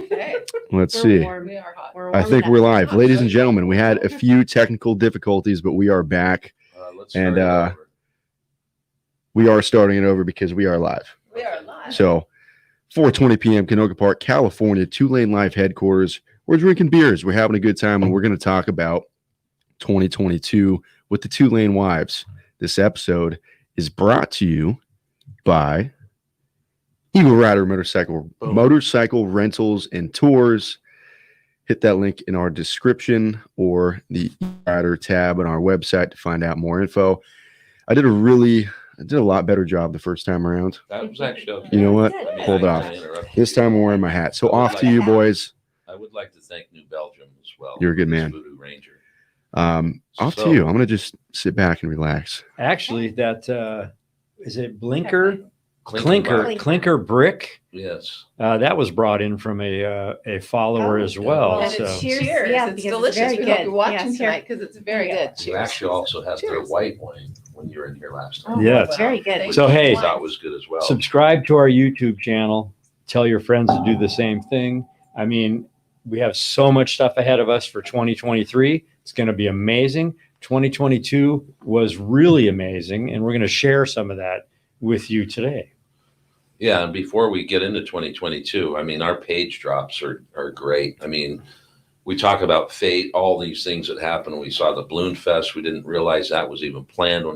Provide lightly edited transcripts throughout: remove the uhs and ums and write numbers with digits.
Okay. Let's see. We are hot. I think we're live. Ladies and gentlemen, we had a few technical difficulties, but we are back. And we are starting it over because we are live. We are live. So 4:20 p.m. Canoga Park, California, 2LaneLIVE headquarters. We're drinking beers. We're having a good time, and we're going to talk about 2022 with the 2Lane Wives. This episode is brought to you by EagleRider motorcycle rentals and tours. Hit that link in our description or the EagleRider tab on our website to find out more info. I did a lot better job the first time around. That was actually okay. You know what? I mean, Hold I off. kinda interrupted This you. time I'm wearing my hat. So I would off like to you, boys. I would like to thank New Belgium as well. You're a good this man. Voodoo Ranger. Off to you. I'm going to just sit back and relax. Actually, that is it Blinker? Clinker. Clinker brick. Yes. That was brought in from a follower as well. And So it's Cheers. cheers. Yeah, It's because it's delicious. very We hope good. you're watching Yes, tonight because it's very good. You Cheers. actually also have their Cheers. white wine when you were in here last time. Oh, Yes. wow. Very good. Thank So, you. hey, I thought was good as well. subscribe to our YouTube channel. Tell your friends to do the same thing. I mean, we have so much stuff ahead of us for 2023. It's going to be amazing. 2022 was really amazing, and we're going to share some of that with you today. Yeah, and before we get into 2022, I mean, our page drops are great. I mean, we talk about fate, all these things that happened. We saw the Balloon Fest. We didn't realize that was even planned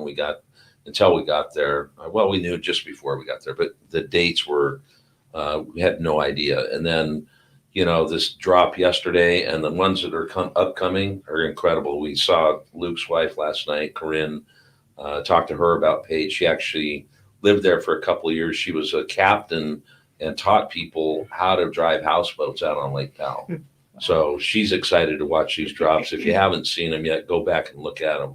until we got there. Well, we knew just before we got there, but the dates were, we had no idea. And then, this drop yesterday and the ones that are upcoming are incredible. We saw Luke's wife last night, Corinne, talked to her about Paige. She actually lived there for a couple of years. She was a captain and taught people how to drive houseboats out on Lake Powell. So she's excited to watch these drops. If you haven't seen them yet, go back and look at them.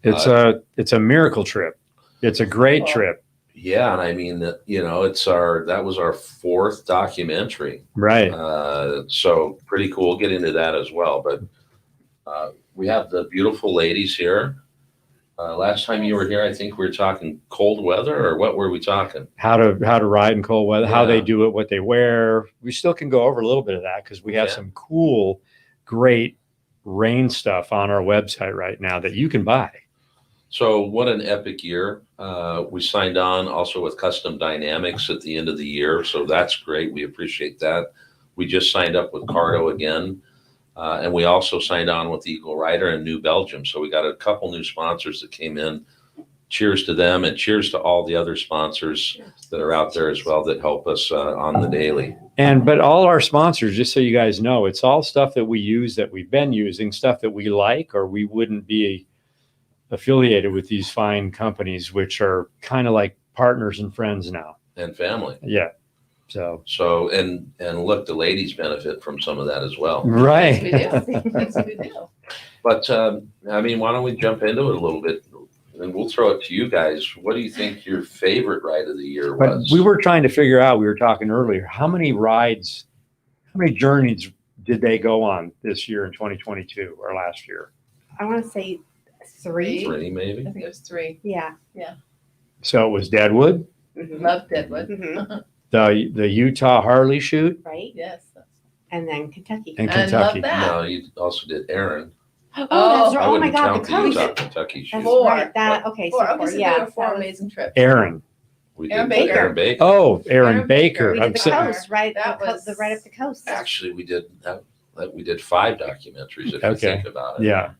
It's a miracle trip. It's a great trip. Yeah, and I mean that that was our fourth documentary. Right. So pretty cool. We'll get into that as well. But we have the beautiful ladies here. Last time you were here, I think we were talking cold weather, or what were we talking? How to ride in cold weather, how Yeah. they do it, what they wear. We still can go over a little bit of that because we have some cool, great rain stuff on our website right now that you can buy. So what an epic year. We signed on also with Custom Dynamics at the end of the year. So that's great. We appreciate that. We just signed up with Cardo again. And we also signed on with EagleRider and New Belgium. So we got a couple new sponsors that came in. Cheers to them, and cheers to all the other sponsors that are out there as well that help us on the daily. But all our sponsors, just so you guys know, it's all stuff that we use, that we've been using, stuff that we like, or we wouldn't be affiliated with these fine companies, which are kind of like partners and friends now. And family. Yeah. So and look, the ladies benefit from some of that as well. Right. We do. Yes, we do. But I mean, why don't we jump into it a little bit, and we'll throw it to you guys. What do you think your favorite ride of the year But was? we were trying to figure out, we were talking earlier, how many journeys did they go on this year in 2022 or last year? I want to say three. Three, maybe. I think it was 3. Yeah. So it was Deadwood, Mhm. Love Deadwood. Mhm. the Utah Harley shoot, Right. Yes. And then Kentucky. and I love Kentucky. that. No, you also did Aaron. Oh, Oh, that's I right. Oh my wouldn't God, count the the Utah coast. Kentucky shoot. That's Four. right. That okay. So Okay, four. so Yeah. there were 4 that was- amazing trips. Aaron. We Aaron did Baker. Aaron Baker. Oh, Aaron Aaron Baker. We I'm did the sitting- coast, right? That was- right up the coast. Actually, we did 5 documentaries if you Okay. think about it. Yeah.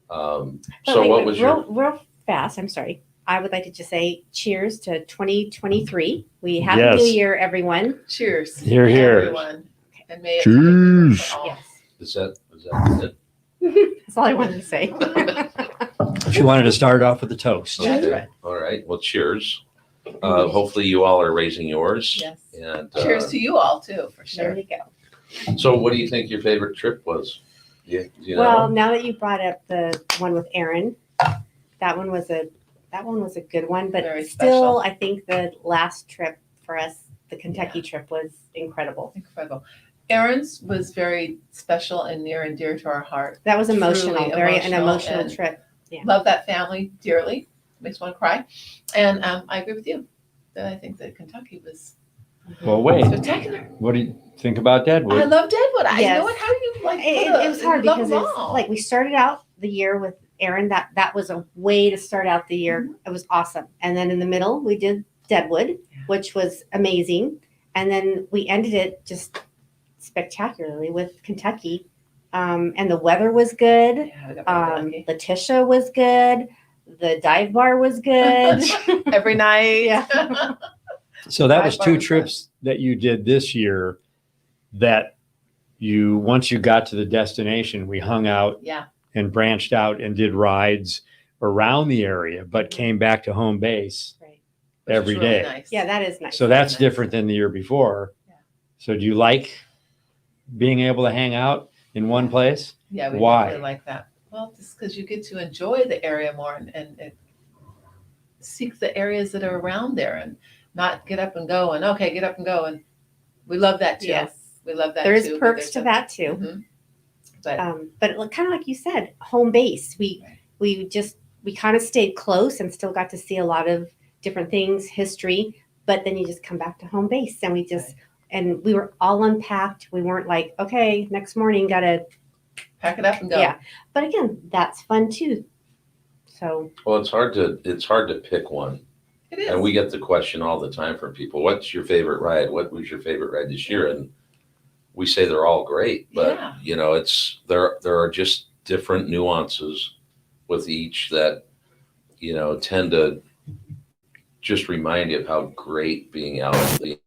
But So wait, what wait, was your? real fast? I'm sorry. I would like to just say cheers to 2023. We have a Yes. new year, everyone. Cheers. Here, here. Everyone. And may it Cheers. for all. Yes. Is that it? That's all I wanted to say. She wanted to start off with a toast. That's Okay. right. All right. Well, cheers. Hopefully you all are raising yours. Yes. And Cheers to you all too, for There sure. you go. So what do you think your favorite trip was? You know? Well, now that you brought up the one with Aaron, that one was a good one. But Very still, special. I think the last trip for us, the Kentucky trip, was incredible. Incredible. Aaron's was very special and near and dear to our heart. That was emotional. Truly An emotional emotional and- trip. Yeah. Love that family dearly. Makes one cry. And I agree with you. That I think that Kentucky was Well, wait. spectacular. What do you? think about I Deadwood. love Deadwood. I Yes. know what. How do you like? It was hard love because them it's all. like we started out the year with Aaron. That was a way to start out the year. It was awesome. And then in the middle we did Deadwood, which was amazing. And then we ended it just spectacularly with Kentucky. And the weather was good. Yeah, we got really lucky. Letitia was good. The dive bar was good. Every night. Yeah. So that was Dive bar two was trips that you did this year that you, once you got to the destination, we hung out Yeah. and branched out and did rides around the area, but came back to home base Right. Which was every really day. Nice. Yeah, that is nice. So that's nice. different than the year before. Yeah. So do you like being able to hang out in one place? Yeah, we Why? definitely like that. Well, just because you get to enjoy the area more and seek the areas that are around there and not get up and go and okay, get up and go. And we love that too. Yes. We love that There's too. but perks there's to a- that too. Mhm. But But kind of like you said, home base. We kind of stayed close and still got to see a lot of different things, history. But then you just come back to home base, and and we were all unpacked. We weren't like, okay, next morning gotta. pack it up and go. Yeah. But again, that's fun too. So Well, it's hard to pick one. It is. And we get the question all the time from people, what's your favorite ride? What was your favorite ride this year? And we say they're all great, but Yeah. you know, there are just different nuances with each that, you know, tend to just remind you of how great being out in the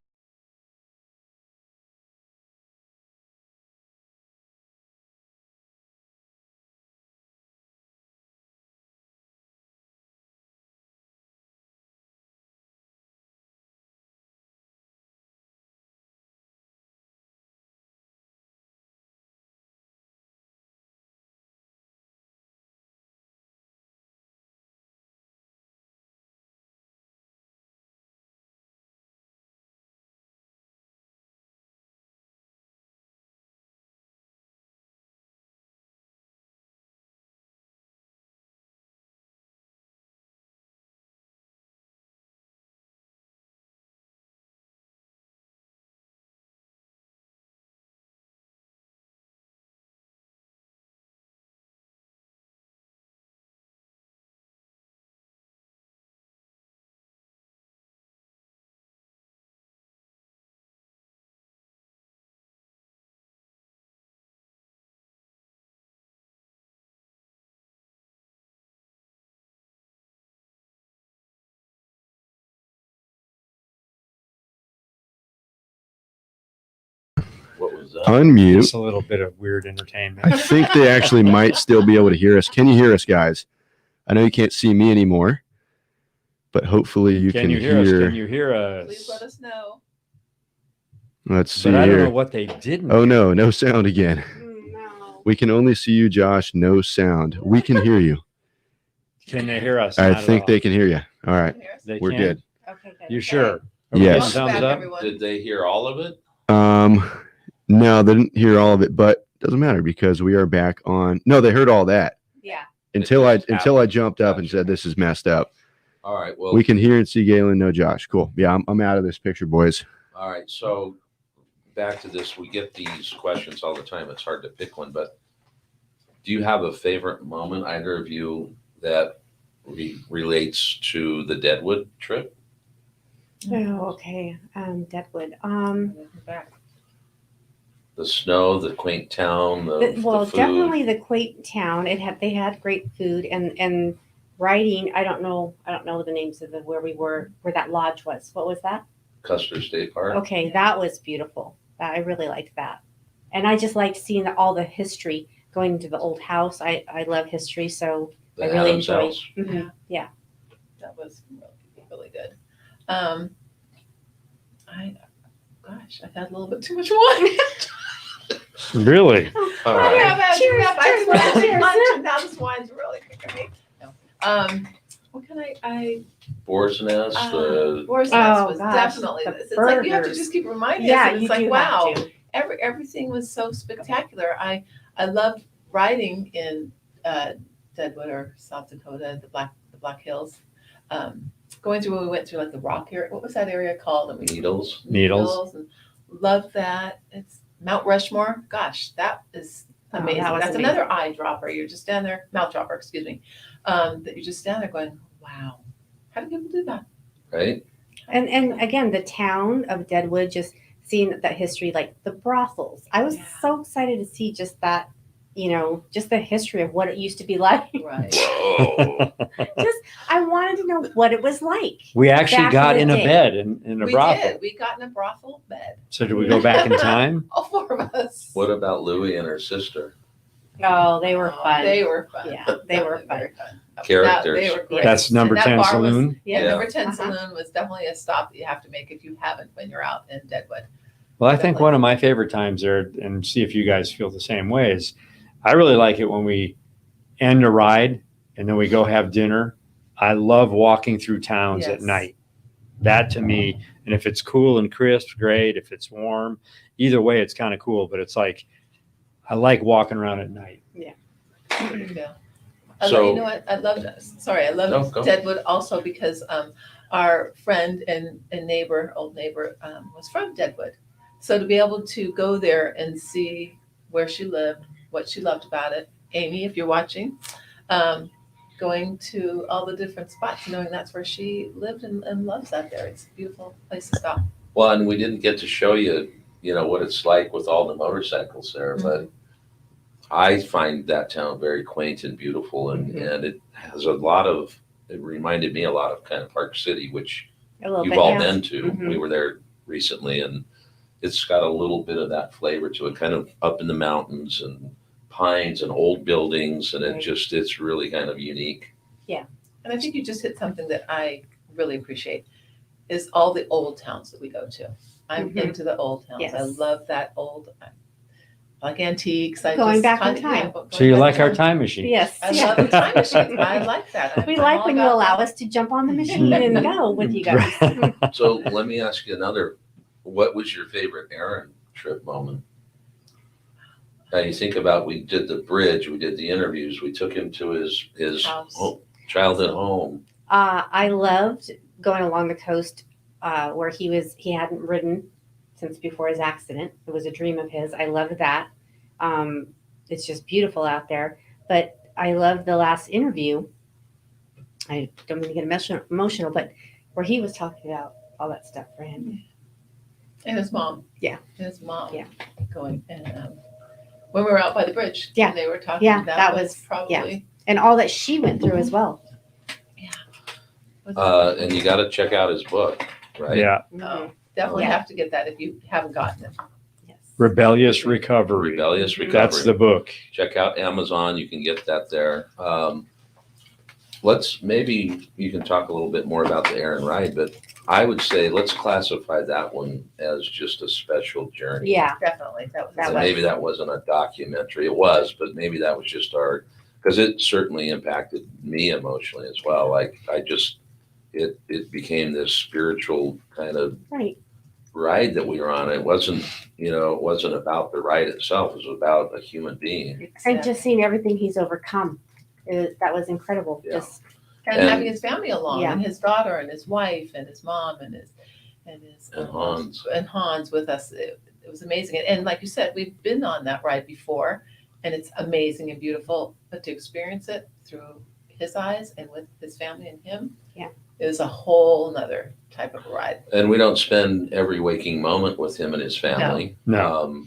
what was that? Unmute. It's a little bit of weird entertainment. I think they actually might still be able to hear us. Can you hear us, guys? I know you can't see me anymore, but hopefully you can Can you hear us? hear. Can you hear Please us? let us know. Let's see But I don't know here. what they didn't. Oh no, no sound again. no. We can only see you, Josh. No sound. We can hear you. Can they hear us? I Not at think all. they can hear you. All right, Can you hear us? They we're can? good. Okay, good. You sure? Are we Yes. getting Welcome thumbs back, up? everyone. Did they hear all of it? No, they didn't hear all of it, but doesn't matter because we are back on. No, they heard all that Yeah. until I jumped up and Gotcha. said this is messed up. All right. Well, We can hear and see Galen, no Josh. Cool. Yeah, I'm out of this picture, boys. all right. So back to this, we get these questions all the time. It's hard to pick one, but do you have a favorite moment, either of you, that relates to the Deadwood trip? Oh, okay. Deadwood. Welcome back. The snow, the quaint town, the food. Definitely the quaint town. They had great food and riding. I don't know the names of where we were, where that lodge was. What was that? Custer State Park. Okay, that was beautiful. I really liked that. And I just liked seeing all the history, going to the old house. I love history, so The I really Adams enjoyed. House. Mhm, yeah. That was really good. I've had a little bit too much wine. Really? All I right. have had Cheers, I just had cheers. lunch and now this wine's really kicking me. No. What can I Boar's Nest. Boar's Nest Oh, was gosh, definitely the this. It's like you have to burgers. just keep reminding Yeah, us. And you it's like, do wow, have to. everything was so spectacular. I loved riding in Deadwood or South Dakota, the Black Hills. Going through when we went through like the rock area. What was that area called? And we Needles. Needles. and love that. It's Mount Rushmore. Gosh, that is amazing. that was That's amazing. another eye dropper. You're just down there, mouth dropper, excuse me. That you're just down there going, wow, how do people do that? Right? And again, the town of Deadwood, just seeing that history, like the brothels. I was Yeah. so excited to see just that, just the history of what it used to be like. Right. Whoa. I wanted to know what it was like. We actually Back got in in the a day. bed in a We brothel. did. We got in a brothel bed. So do we go back in time? All four of us. What about Louie and her sister? Oh, they were fun. They were fun. Yeah, they were Definitely very fun. Characters. They were great. That's number And that 10 bar was- saloon. Yeah, Yeah. number 10 Uh-huh. saloon was definitely a stop that you have to make if you haven't when you're out in Deadwood. Well, I think one of my favorite times there, and see if you guys feel the same way, is I really like it when we end a ride and then we go have dinner. I love walking through towns at Yes. night. That to me, and if it's cool and crisp, great. If it's warm, either way, it's kind of cool. But it's like, I like walking around at night. Yeah. So- You know what? I love sorry, I love No, go. Deadwood also because our friend and neighbor, old neighbor, was from Deadwood. So to be able to go there and see where she lived, what she loved about it, Amy, if you're watching, going to all the different spots, knowing that's where she lived and loves that there. It's a beautiful place to stop. Well, and we didn't get to show you, what it's like with all the motorcycles there, but I find that town very quaint and beautiful, and it has it reminded me a lot of kind of Park City, which A little you've bit, all yeah. been to. Mhm. We were there recently, and it's got a little bit of that flavor to it, kind of up in the mountains and pines and old buildings, and Right. it's really kind of unique. And I think you just hit something that I really appreciate is all the old towns that we go to. I'm Mhm. into the old towns. I Yes. love that old, like antiques. Going back in time. So you like our time machine? Yes. I yeah. love the time machine. I like that. We I'm like all when you about allow that. us to jump on the machine and go with you guys. So let me ask you what was your favorite Aaron trip moment? Now you think about, we did the bridge, we did the interviews, we took him to his House. childhood home. I loved going along the coast where he hadn't ridden since before his accident. It was a dream of his. I loved that. It's just beautiful out there. But I loved the last interview. I don't mean to get emotional, but where he was talking about all that stuff for him. And his mom. Yeah. And his mom. Yeah. Going and when we were out by the bridge. Yeah. They were talking. Yeah, That, that was was- probably. And all that she went through as well. And you got to check out his book, right? Yeah. Oh, definitely Yeah. have to get that if you haven't gotten it. Yes. Rebellious Recovery. Rebellious Recovery. That's the book. Check out Amazon. You can get that there. Maybe you can talk a little bit more about the Aaron ride, but I would say let's classify that one as just a special journey. Yeah. Definitely. That was. And maybe that wasn't a documentary. It was, but maybe that was just because it certainly impacted me emotionally as well. Like it became this spiritual kind of Right. ride that we were on. It wasn't about the ride itself. It was about a human being. And just seeing everything he's overcome. That was incredible. Yeah. Just And And- having his family along, Yeah. and his daughter, and his wife, and his mom, and his And Hans. and Hans with us. It was amazing. And like you said, we've been on that ride before, and it's amazing and beautiful. But to experience it through his eyes and with his family and him, Yeah. it was a whole nother type of ride. And we don't spend every waking moment with him and his family. No.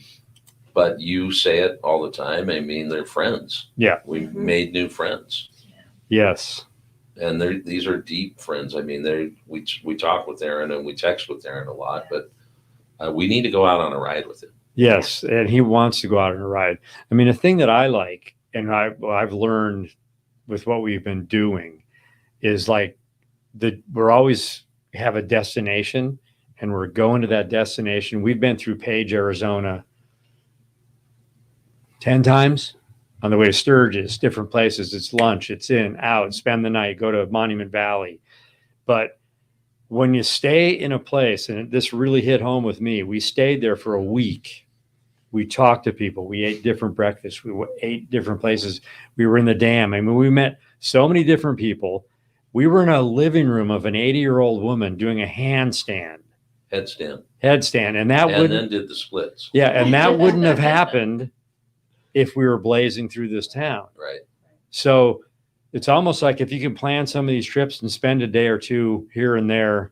But you say it all the time. I mean, they're friends. Yeah. We Mhm. made new friends. Yes. And these are deep friends. I mean, we talk with Aaron and we text with Aaron a lot, but we need to go out on a ride with him. Yes, and he wants to go out on a ride. I mean, the thing that I like, and I've learned with what we've been doing, is like we're always have a destination, and we're going to that destination. We've been through Page, Arizona, 10 times on the way to Sturgis, different places. It's lunch, it's in, out, spend the night, go to Monument Valley. But when you stay in a place, and this really hit home with me, we stayed there for a week. We talked to people. We ate different breakfasts. We ate different places. We were in the dam. I mean, we met so many different people. We were in a living room of an 80-year-old woman doing a handstand. headstand, and that and wouldn't, then did the splits. yeah, and that wouldn't have happened if we were blazing through this town. Right. So it's almost like if you can plan some of these trips and spend a day or two here and there,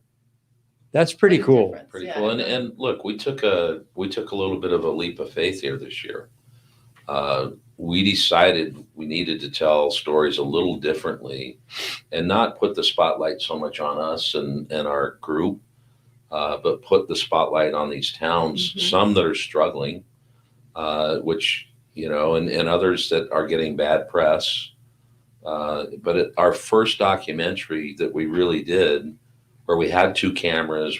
that's pretty Makes a cool. difference. Pretty Yeah, cool. it really- And look, we took a little bit of a leap of faith here this year. We decided we needed to tell stories a little differently and not put the spotlight so much on us and our group, but put the spotlight on these towns, Mhm. some that are struggling, which, you know, and others that are getting bad press. But our first documentary that we really did, where we had 2 cameras,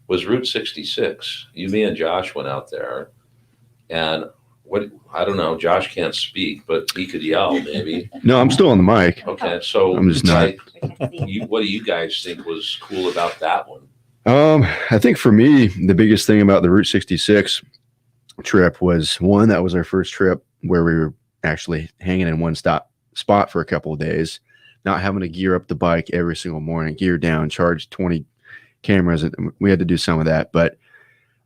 was Route 66. Me and Josh went out there, and I don't know, Josh can't speak, but he could yell maybe. No, I'm still on the mic. Okay, so I'm just not. what do you guys think was cool about that one? I think for me, the biggest thing about the Route 66 trip was, one, that was our first trip where we were actually hanging in one spot for a couple of days, not having to gear up the bike every single morning, gear down, charge 20 cameras. We had to do some of that, but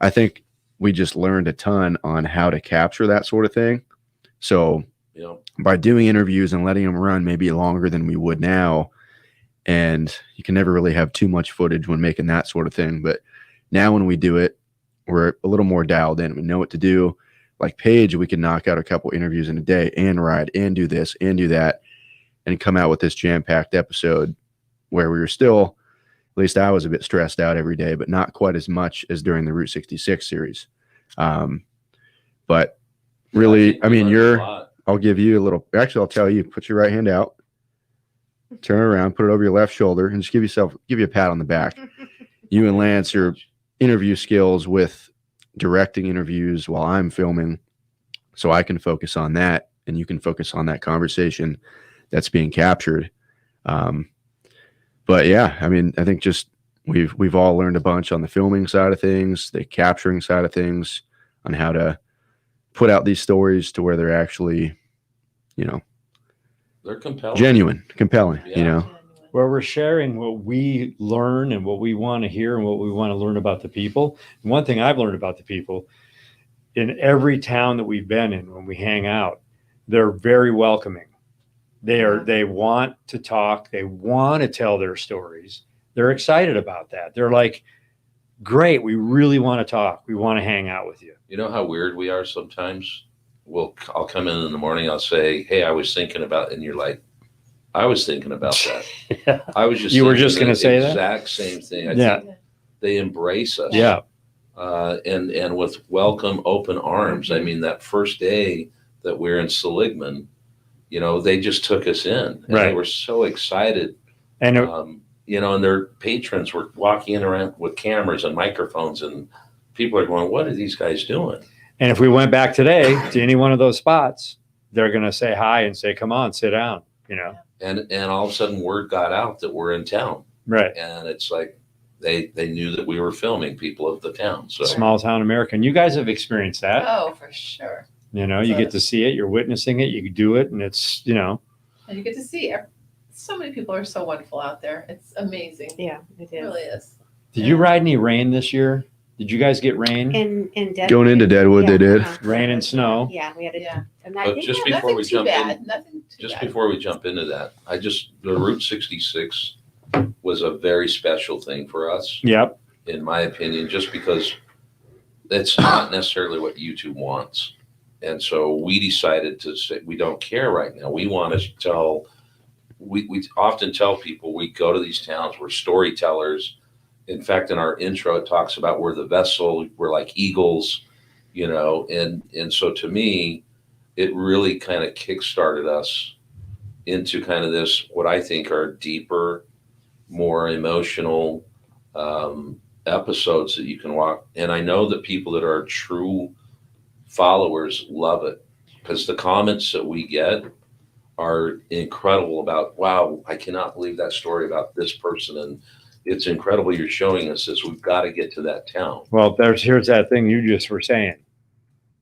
I think we just learned a ton on how to capture that sort of thing. So Yeah. by doing interviews and letting them run maybe longer than we would now, and you can never really have too much footage when making that sort of thing. But now when we do it, we're a little more dialed in. We know what to do. Like Paige, we can knock out a couple interviews in a day and ride and do this and do that and come out with this jam-packed episode where we were still, at least I was a bit stressed out every day, but not quite as much as during the Route 66 series. But really, I mean, I'll give you a little, actually, I'll tell you, put your right hand out, turn it around, put it over your left shoulder, and just give you a pat on the back. You and Lance, your interview skills with directing interviews while I'm filming, so I can focus on that and you can focus on that conversation that's being captured. But yeah, I mean, I think just we've all learned a bunch on the filming side of things, the capturing side of things, on how to put out these stories to where they're actually, you know, They're compelling. genuine, compelling, Yeah. you know. Where we're sharing what we learn and what we want to hear and what we want to learn about the people. And one thing I've learned about the people, in every town that we've been in, when we hang out, they're very welcoming. They want to talk. They want to tell their stories. They're excited about that. They're like, great, we really want to talk. We want to hang out with you. You know how weird we are sometimes? I'll come in the morning, I'll say, hey, I was thinking about, and you're like, I was thinking about that. Yeah. I was just You were thinking just gonna the say that? exact same thing. I Yeah. think they embrace us. Yeah. And with welcome, open arms. I mean, that first day that we're in Seligman, you know, they just took us in. And They Right. were so excited. And You know, and their patrons were walking in around with cameras and microphones, and people are going, what are these guys doing? And if we went back today to any one of those spots, they're going to say hi and say, come on, sit down, you know? And all of a sudden word got out that we're in town. Right. And it's like they knew that we were filming people of the town. So Small town America. And you guys have experienced that. Oh, for sure. You know, you get to see it, you're witnessing it, you do it, and it's, you know. And you get to see so many people are so wonderful out there. It's amazing. Yeah, it It is. really is. Did you ride any rain this year? Did you guys get rain? In Deadwood. Going into Deadwood, they did. Rain and snow? Yeah, we had it. Yeah. And I But think just that- before we Nothing too jump in, bad. Nothing too just bad. before we jump into that, the Route 66 was a very special thing for us, Yep. in my opinion, just because it's not necessarily what YouTube wants. And so we decided to say, we don't care right now. We want to tell, we often tell people we go to these towns, we're storytellers. In fact, in our intro, it talks about we're the vessel, we're like eagles, you know, and so to me, it really kind of kickstarted us into kind of this, what I think are deeper, more emotional episodes that you can walk. And I know that people that are true followers love it, because the comments that we get are incredible about, wow, I cannot believe that story about this person. And it's incredible you're showing us this. We've got to get to that town. Well, here's that thing you just were saying.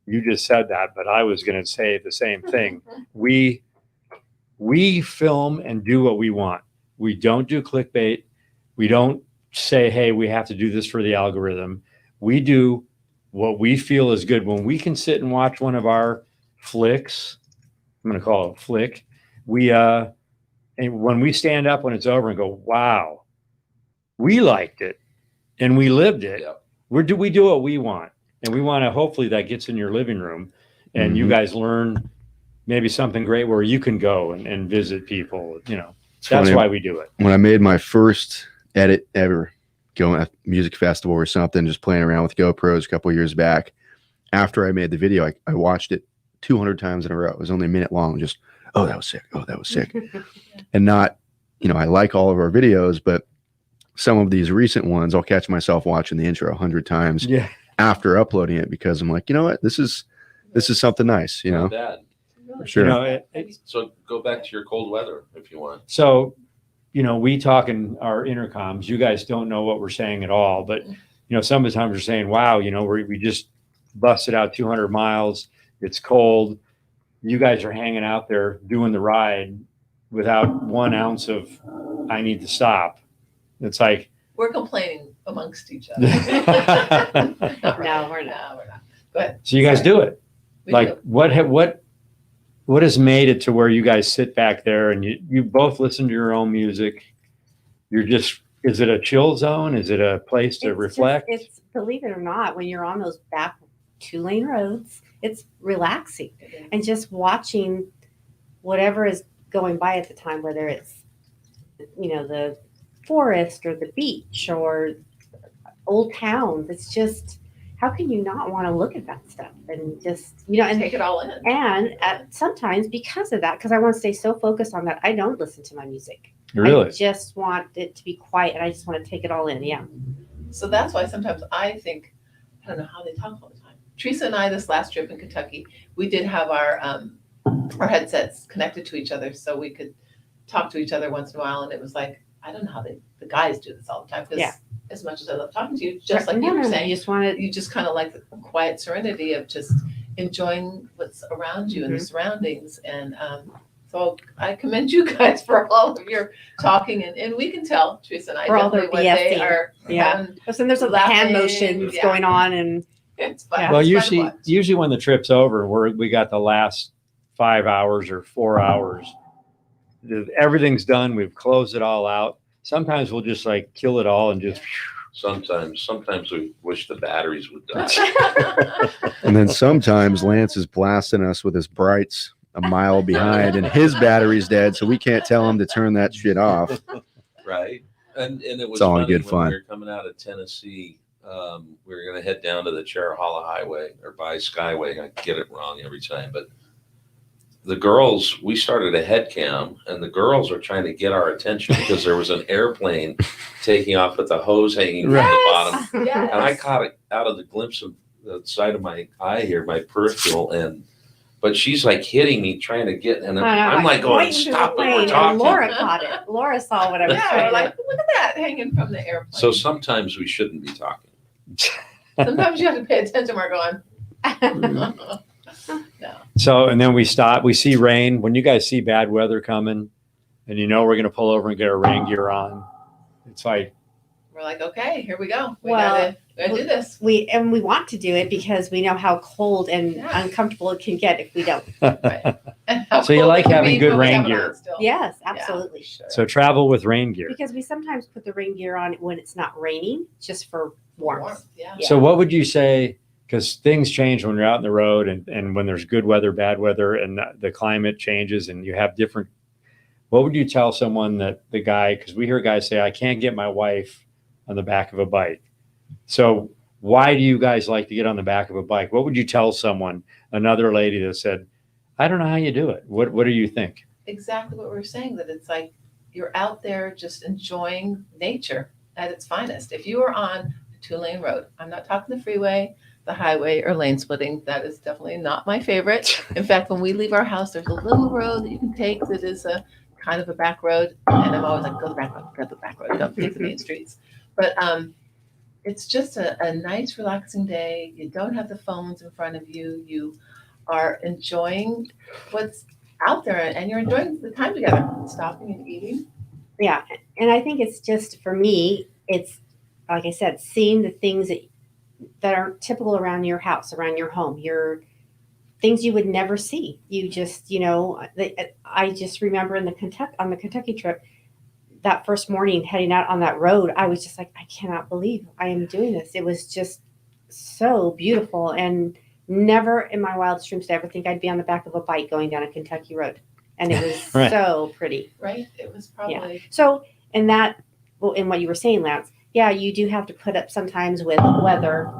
You just said that, but I was going to say the same thing. We film and do what we want. We don't do clickbait. We don't say, hey, we have to do this for the algorithm. We do what we feel is good. When we can sit and watch one of our flicks, I'm going to call it a flick. And when we stand up when it's over and go, wow, we liked it and we lived it. Yep. We do what we want. And we want to, hopefully that gets in your living room and you guys learn maybe something great where you can go and visit people, It's that's funny, why we do it. when I made my first edit ever, going at a music festival or something, just playing around with GoPros a couple of years back, after I made the video, I watched it 200 times in a row. It was only a minute long. Just, oh, that was sick. Oh, that was sick. And not, I like all of our videos, but some of these recent ones, I'll catch myself watching the intro 100 times after uploading it, because I'm like, you know what, this is something nice, Not bad. for sure. So go back to your cold weather if you want. So, we talk in our intercoms. You guys don't know what we're saying at all, but some of the times we're saying, "Wow, we just busted out 200 miles. It's cold. You guys are hanging out there doing the ride without 1 ounce of I need to stop." It's like We're complaining amongst each other. No, we're not. Go ahead. so. You guys do it. We Like do. what has made it to where you guys sit back there and you both listen to your own music? Is it a chill zone? Is it a place to reflect? It's, believe it or not, when you're on those back 2-lane roads, it's relaxing. And just watching whatever is going by at the time, whether it's, the forest or the beach or old towns, it's just, how can you not want to look at that stuff and just, and Take it all in. And sometimes because of that, because I want to stay so focused on that, I don't listen to my music. Really? I just want it to be quiet and I just want to take it all in. Yeah. So that's why sometimes I think, I don't know how they talk all the time. Teresa and I, this last trip in Kentucky, we did have our headsets connected to each other so we could talk to each other once in a while. And it was like, I don't know how the guys do this all the time. Because as much as I love talking to you, just like you were saying, you just kind of like the quiet serenity of just enjoying what's around you and the surroundings. And so I commend you guys for all of your talking, and we can tell, Teresa and I, For all their definitely when they BSing. are And there's a laughing, hand motions going on and it's fun. Well, It's fun to watch. usually when the trip's over, we got the last 5 hours or 4 hours. Everything's done. We've closed it all out. Sometimes we'll just like kill it all and just. Sometimes we wish the batteries would die. And then sometimes Lance is blasting us with his brights a mile behind and his battery's dead, so we can't tell him to turn that shit off. Right. And it was It's all in funny good when fun. we were coming out of Tennessee. We were going to head down to the Cherahalla Highway or by Skyway. I get it wrong every time, but the girls, we started a head cam and the girls are trying to get our attention because there was an airplane taking off with the hose hanging from the bottom. Yes. And I caught it out of the glimpse of the side of my eye here, my peripheral, but she's like hitting me, trying to get, and I'm like going, stop it, we're And talking. Laura caught it. Laura saw what I was Yeah, trying we're to like, look at that hanging from the airplane. So sometimes we shouldn't be talking. Sometimes you have to pay attention. We're going. No. So, and then we stop, we see rain. When you guys see bad weather coming and we're going to pull over and get our rain gear on, it's like, We're like, okay, here we go. We Well, gotta do this. we want to do it because we know how cold and Yeah. uncomfortable it can get if we don't. And how So you cool like it can having be good when we rain have it gear. on still. Yes, absolutely. Sure. so travel with rain gear. Because we sometimes put the rain gear on when it's not raining, just for warmth. Yeah. Yeah. So what would you say, because things change when you're out in the road and when there's good weather, bad weather, and the climate changes and you have different, what would you tell someone that the guy, because we hear guys say, I can't get my wife on the back of a bike. So why do you guys like to get on the back of a bike? What would you tell someone, another lady that said, I don't know how you do it. What do you think? Exactly what we're saying, that it's like you're out there just enjoying nature at its finest. If you are on a 2-lane road, I'm not talking the freeway, the highway, or lane splitting. That is definitely not my favorite. In fact, when we leave our house, there's a little road that you can take that is a kind of a back road. And I'm always like, go the back road, go the back road, don't take the main streets. But it's just a nice, relaxing day. You don't have the phones in front of you. You are enjoying what's out there and you're enjoying the time together, stopping and eating. Yeah. And I think it's just, for me, it's like I said, seeing the things that are typical around your house, around your home, your things you would never see. You just, I just remember on the Kentucky trip, that first morning heading out on that road, I was just like, I cannot believe I am doing this. It was just so beautiful, and never in my wildest dreams did I ever think I'd be on the back of a bike going down a Kentucky road. And it was Right. so pretty. Right? It was probably. So in what you were saying, Lance, yeah, you do have to put up sometimes with weather,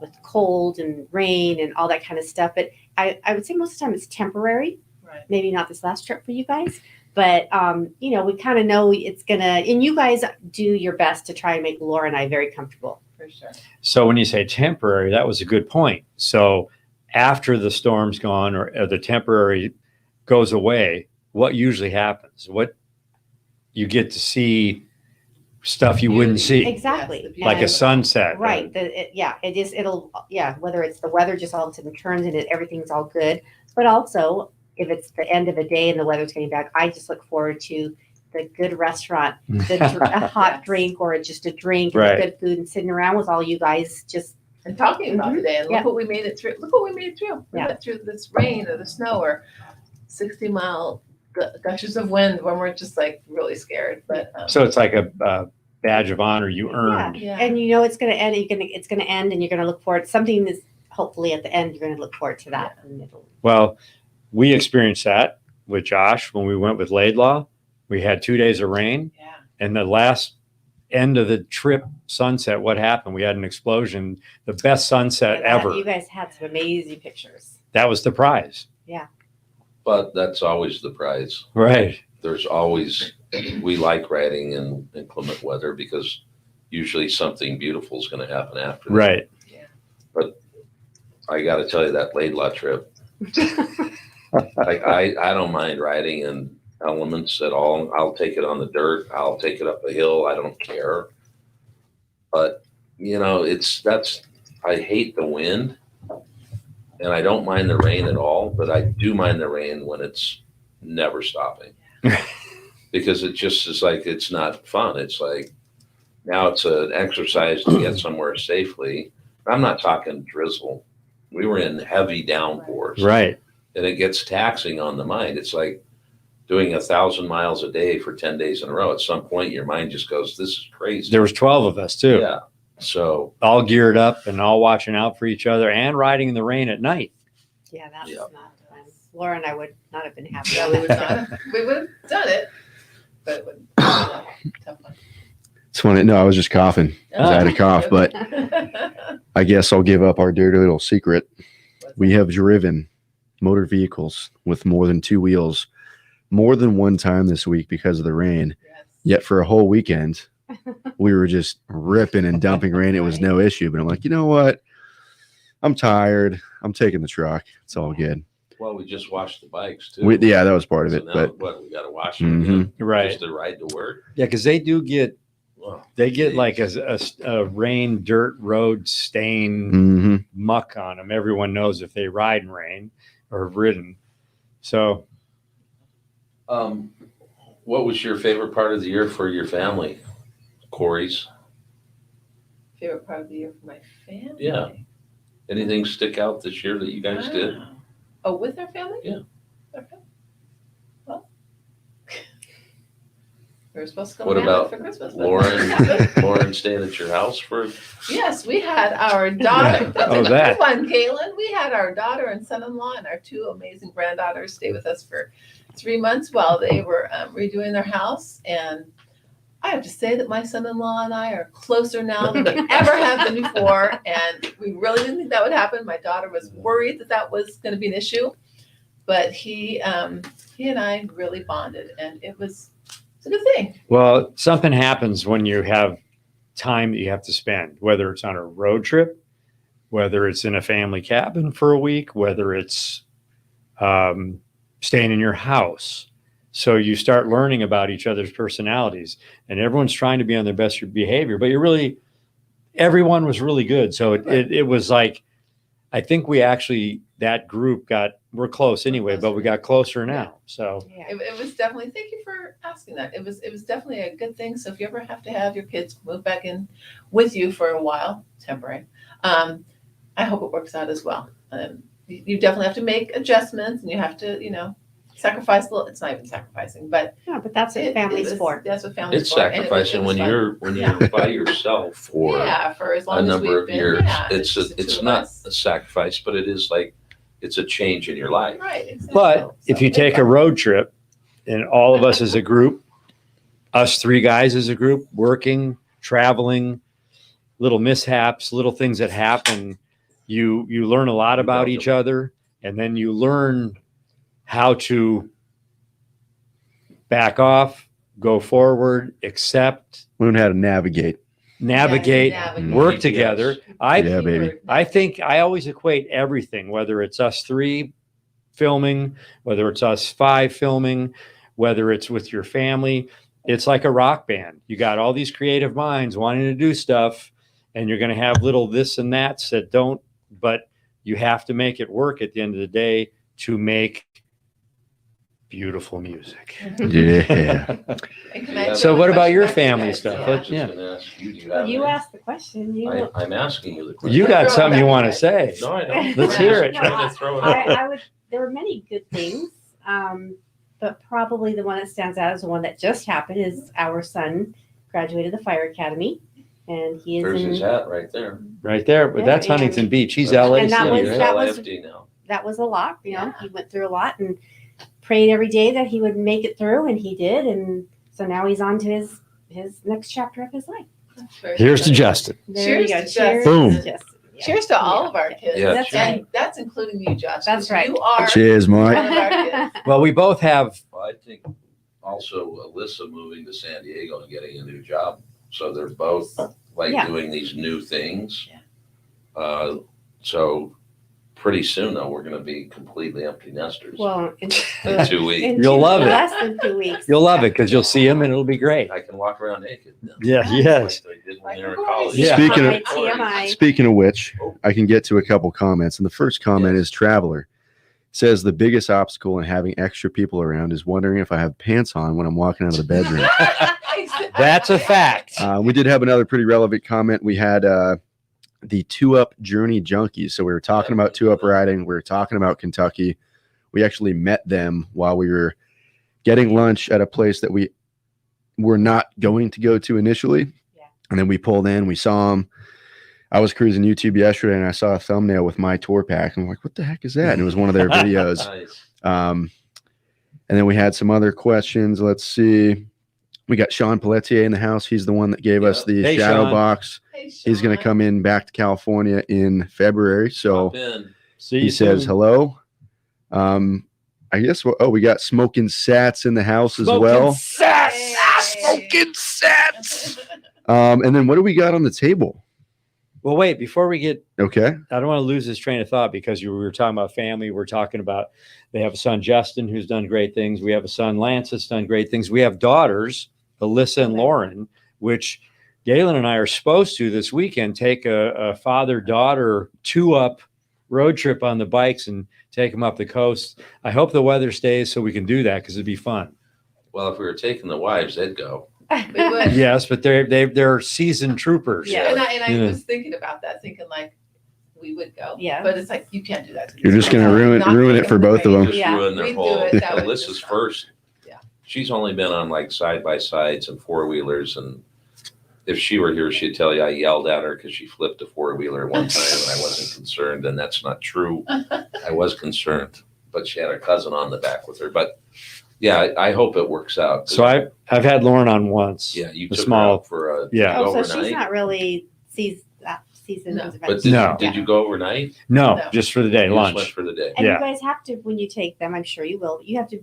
with cold and rain and all that kind of stuff. But I would say most of the time it's temporary. Right. Maybe not this last trip for you guys, but we kind of know it's gonna. And you guys do your best to try and make Laura and I very comfortable. For sure. So when you say temporary, that was a good point. So after the storm's gone or the temporary goes away, what usually happens? What you get to see stuff you wouldn't see, Exactly. Yes, the like a beauty. sunset. Right. Whether it's the weather just all of a sudden turns and everything's all good. But also, if it's the end of a day and the weather's getting back, I just look forward to the good restaurant, a hot Yes. drink or just a drink and Right. the good food and sitting around with all you guys just And talking about Mhm. today, and Yeah. look what we made it through. Look what we made it through. We Yeah. went through this rain or the snow or 60-mile gushes of wind when we're just like really scared. But So it's like a badge of honor you earned. yeah. and it's going to end. It's going to end, and you're going to look forward. Something is hopefully at the end. You're going to look forward to that. And Well, we experienced that with Josh when we went with Laidlaw. We had 2 days of rain, Yeah. and the last end of the trip sunset, what happened? We had an explosion, the best sunset ever. You guys had some amazing pictures. That was the prize. But that's always the prize. Right. There's always, we like riding in inclement weather because usually something beautiful is going to happen after that. Right. I got to tell you, that Laidlaw trip, I don't mind riding in elements at all. I'll take it on the dirt. I'll take it up a hill. I don't care. But, I hate the wind and I don't mind the rain at all, but I do mind the rain when it's never stopping because it just is like, it's not fun. It's like, now it's an exercise to get somewhere safely. I'm not talking drizzle. We were in heavy downpours. Right. And it gets taxing on the mind. It's like doing 1,000 miles a day for 10 days in a row. At some point, your mind just goes, this is crazy. There was 12 of us too. Yeah. So, All geared up and all watching out for each other and riding in the rain at night. Yeah, that's Yeah. not fun. Laura and I would not have been happy. Yeah, we would have done it, but it would have been a tough one. It's funny. No, I was just coughing. I had a cough, but I guess I'll give up our dirty little secret. We have driven motor vehicles with more than two wheels more than one time this week because of the rain. Yes. Yet for a whole weekend, we were just ripping and dumping rain. It was no issue. But I'm like, you know what? I'm tired. I'm taking the truck. It's all good. well, we just washed the bikes too. Yeah, that was part of So it. now, But we got to wash them again Right. just to ride to work. Yeah, because they do get Wow. like a rain dirt road stain mhm. muck on them. Everyone knows if they ride in rain or have ridden. So What was your favorite part of the year for your family? Corey's? Favorite part of the year for my family? Yeah. Anything stick out this year that you guys did? Wow. Oh, with our family? Yeah. Our family? Well, we were supposed to go What to about for Christmas. but- Lauren staying at your house for? Yes, we had our daughter. That's Oh, a that. good one, Galen. We had our daughter and son-in-law and our two amazing granddaughters stay with us for 3 months while they were redoing their house. And I have to say that my son-in-law and I are closer now than we ever have been before. And we really didn't think that would happen. My daughter was worried that was going to be an issue, but he and I really bonded, and it's a good thing. well, something happens when you have time that you have to spend, whether it's on a road trip, whether it's in a family cabin for a week, whether it's staying in your house. So you start learning about each other's personalities, and everyone's trying to be on their best behavior, but everyone was really good. So it was like I think we actually, that group we're close anyway, but we got closer now. So Yeah. It was definitely, thank you for asking that. It was definitely a good thing. So if you ever have to have your kids move back in with you for a while, temporary, I hope it works out as well. You definitely have to make adjustments, and you have to, sacrifice a little. It's not even sacrificing, but Yeah, but that's what it family's was- for. That's what family's It's for. and it was- sacrificing it was when fun. you're by yourself for for as long a as number we've of been, years. yeah, It's just the it's two of not us. a sacrifice, but it is like it's a change in your life. Right. Exactly. but if So you it's take a fun. road trip and all of us as a group, us three guys as a group, working, traveling, little mishaps, little things that happen, you learn a lot about each other, and then you learn how to back off, go forward, accept, Learn how to navigate. navigate, navigate. work GPS. together. Yeah, baby. I think I always equate everything, whether it's us three filming, whether it's us five filming, whether it's with your family. It's like a rock band. You got all these creative minds wanting to do stuff, and you're going to have little this and that's that don't, but you have to make it work at the end of the day to make beautiful music. Yeah. And can I So throw a what about question your back to you family guys? stuff? I Yeah. was just gonna ask you, do you Well, have you any? asked the question. I'm asking you the question. You got something you want to say? No, I don't. Let's hear it. No, Trying to throw it out. I would. There were many good things, but probably the one that stands out is the one that just happened. Is our son graduated the fire academy, and he is There's his in. hat right there. Right there, but that's Yeah, Huntington and- Beach. He's That's- LA And that City, was- right? that was- LAFD now. That was a lot. He went through a lot and prayed every day that he would make it through, and he did. And so now he's on to his next chapter of his life. Very Here's to good. Justin. There Cheers you go. to Cheers, Boom. to Justin. Yeah. Cheers to all of our kids. Yeah, That's cheers. right. And that's including you, Josh. That's 'cause right. You are Cheers, Mike. one of our kids. Well, we both have. Well, I think also Alyssa moving to San Diego and getting a new job. So they're both like Yeah. doing these new things. Yeah. So pretty soon though, we're gonna be completely empty nesters Well, in 2 weeks. You'll love it. Less than 2 weeks. You'll love it because you'll see him and it'll be great. I can walk around naked now. Yeah. Yes. Like they did when Like they were in a boy. college. Yeah. Speaking of- TMI. Speaking of which, I can get to a couple comments. And the first comment Yes. is Traveler says the biggest obstacle in having extra people around is wondering if I have pants on when I'm walking out of the bedroom. That's a fact. We did have another pretty relevant comment. We had the 2-Up Journey Junkies. So we were talking about 2-Up riding. We were talking about Kentucky. We actually met them while we were getting lunch at a place that we were not going to go to initially. Yeah. And then we pulled in, we saw them. I was cruising YouTube yesterday and I saw a thumbnail with my tour pack. I'm like, what the heck is that? And it was one of their videos. Nice. And then we had some other questions. Let's see. We got Sean Pelletier in the house. He's the one that gave us the Hey, shadow Sean. box. He's going to come in back to California in February. So Pop in. See you he says soon. hello. I guess, we got Smoking Sats in the house as Smoking well. Sats. Smoking Sats. And then what do we got on the table? Well, wait, before we get, Okay. I don't want to lose this train of thought because we were talking about family. We're talking about, they have a son, Justin, who's done great things. We have a son, Lance, that's done great things. We have daughters, Alyssa and Lauren, which Galen and I are supposed to this weekend take a father-daughter 2-Up road trip on the bikes and take them up the coast. I hope the weather stays so we can do that because it'd be fun. Well, if we were taking the wives, they'd go. We would. Yes, but they're seasoned troopers. Yeah, and I Yeah. was thinking about that, thinking like we would go. Yeah. But it's like you can't do that. to You're these just gonna kids. Not ruin it taking for both of them. Just Yeah. ruin their We do whole. it, that would Alyssa's just- first. Yeah. She's only been on like side by sides and 4-wheelers, and if she were here, she'd tell you I yelled at her because she flipped a 4-wheeler one time and I wasn't concerned, and that's not true. I was concerned, but she had her cousin on the back with her. But yeah, I hope it works out. So I've had Lauren on once. Yeah, you the took small- her out for a Yeah. Oh, so overnight. she's not really seasoned. No. But No. did you go overnight? No, No. just for the day, You just went lunch. for the day. And Yeah. you guys have to, when you take them, I'm sure you will, you have to,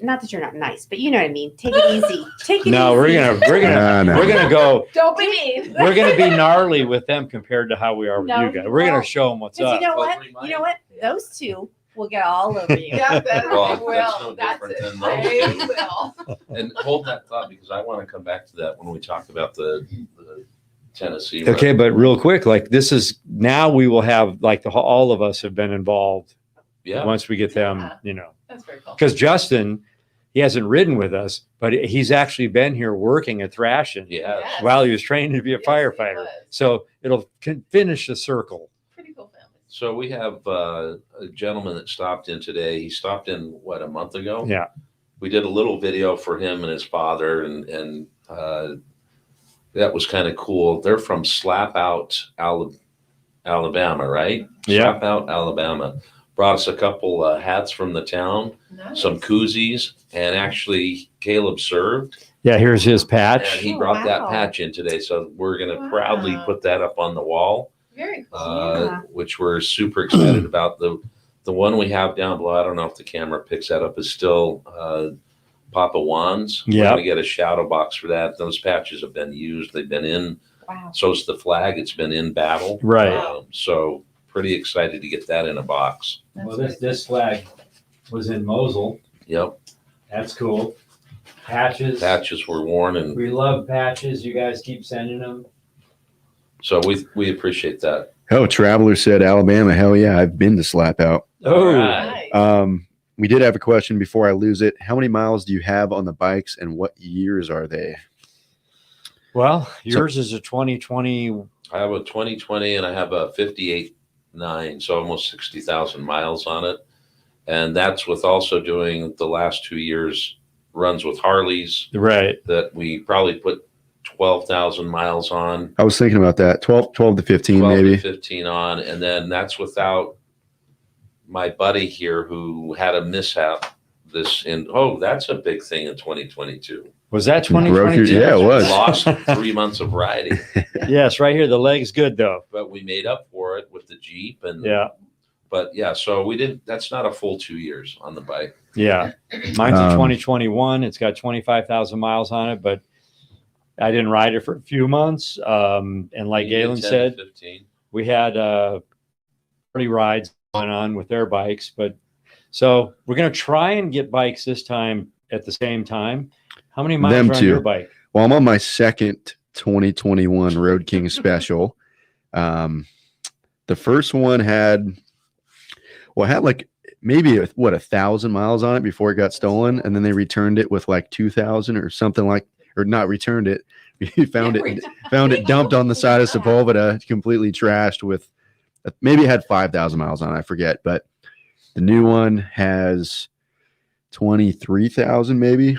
not that you're not nice, but you know what I mean. Take it easy. Take it No, easy. No. we're gonna go. Don't be mean. We're gonna be gnarly with them compared to how we are with No, you guys. you We're gonna won't. show them what's Because up. you know Well, what? we might. You know what? Those two will get all over you. Yeah, that Well, they that's no will. That's different it. than those They two. will. And hold that thought because I want to come back to that when we talk about the Tennessee. Okay, but real quick, like this is now we will have like all of us have been involved Yeah. once we get them, Yeah. That's very cool. because Justin, he hasn't ridden with us, but he's actually been here working at Thrashin Yeah. Yes. while he was training to be a Yes, he firefighter. was. So it'll finish the circle. Pretty cool family. So we have a gentleman that stopped in today. He stopped in, what, a month ago? Yeah. We did a little video for him and his father, and that was kind of cool. They're from Slap Out, Alabama, right? Yeah. Slap Out, Alabama. Brought us a couple hats from the town, Nice. some koozies, and actually Caleb served, Yeah, here's his and patch. he Oh, brought that wow. patch in today. So we're going to Wow. proudly put that up on the wall. Very cool. Yeah. Which we're super excited about. The one we have down below, I don't know if the camera picks that up, is still Papa Juan's. We're Yeah. going to get a shadow box for that. Those patches have been used. They've been in. Wow. So's the flag. It's been in battle. Right. So pretty excited to get that in a box. That's Well, very this flag was in Mosul. Yep. That's cool. Patches. Patches were worn, and We love patches. You guys keep sending them. so we appreciate that. Oh, Traveler said Alabama. Hell yeah, I've been to Slap Out. Oh, All right. nice. We did have a question before I lose it. How many miles do you have on the bikes, and what years are they? well, yours is a 2020. I have a 2020 and I have a 58.9, so almost 60,000 miles on it. And that's with also doing the last 2 years runs with Harleys Right. that we probably put 12,000 miles on, I was thinking about that. 12 to 15 12 maybe. to 15 on. And then that's without my buddy here who had a mishap that's a big thing in 2022. Was that Broke your- 2022? yeah, it was. Lost 3 months of riding, Yes, right here. The leg's good though. but we made up for it with the Jeep. And Yeah. But yeah, so we didn't, that's not a full 2 years on the bike. Yeah. Mine's a Um, 2021. It's got 25,000 miles on it, but I didn't ride it for a few months. And like You did Galen 10, said, 15. we had 30 rides going on with their bikes. But so we're going to try and get bikes this time at the same time. How many miles Them are on two. your bike? Well, I'm on my second 2021 Road King special. The first one had like maybe 1,000 miles on it before it got stolen, and then they returned it with like 2,000 or something or not returned it. We found it dumped on the side of Sepulveda, completely trashed with maybe it had 5,000 miles on it, I forget, but the new one has 23,000 maybe.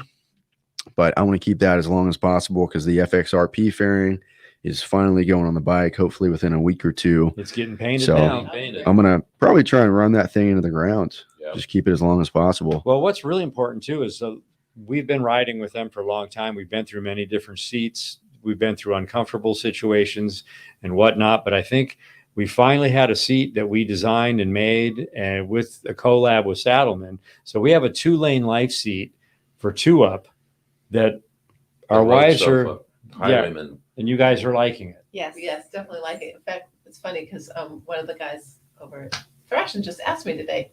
But I want to keep that as long as possible because the FXRP fairing is finally going on the bike, hopefully within a week or two. It's getting painted So- now. I'm going to probably try and run that thing into the ground. Yeah. Just keep it as long as possible. Well, what's really important too is we've been riding with them for a long time. We've been through many different seats. We've been through uncomfortable situations and whatnot. But I think we finally had a seat that we designed and made and with a collab with Saddleman. So we have a 2LaneLIVE seat for 2-Up that our The road wives sofa, are, Highwayman. and you guys are liking it. Yes. Yes, definitely like it. In fact, it's funny because one of the guys over at Thrashin just asked me today,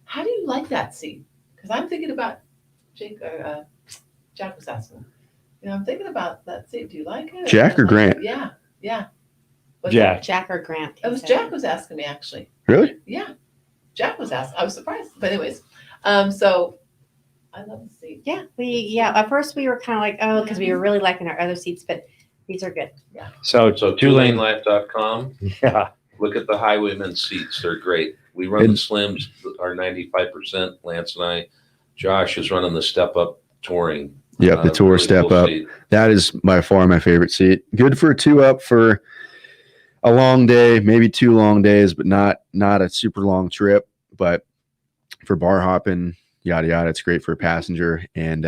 how do you like that seat? Because I'm thinking about Jack was asking. I'm thinking about that seat. Do you like it? Jack or Grant? Yeah, yeah. Was Jack. it- Jack or Grant. It was Jack was asking me actually. Really? Yeah, Jack was asking. I was surprised, but anyways, so I love the seat. Yeah. At first we were kind of like, oh, because we were really liking our other seats, but these are good. So, So 2-lane. 2lanelife.com. Yeah. Look at the Highwayman seats. They're great. We run the Slims, our 95%, Lance and I. Josh is running the Step Up Touring. Yep, the Tour really Step cool Up. seat. That is by far my favorite seat. Good for a 2-up for a long day, maybe 2 long days, but not a super long trip. But for bar hopping, yada yada, it's great for a passenger. And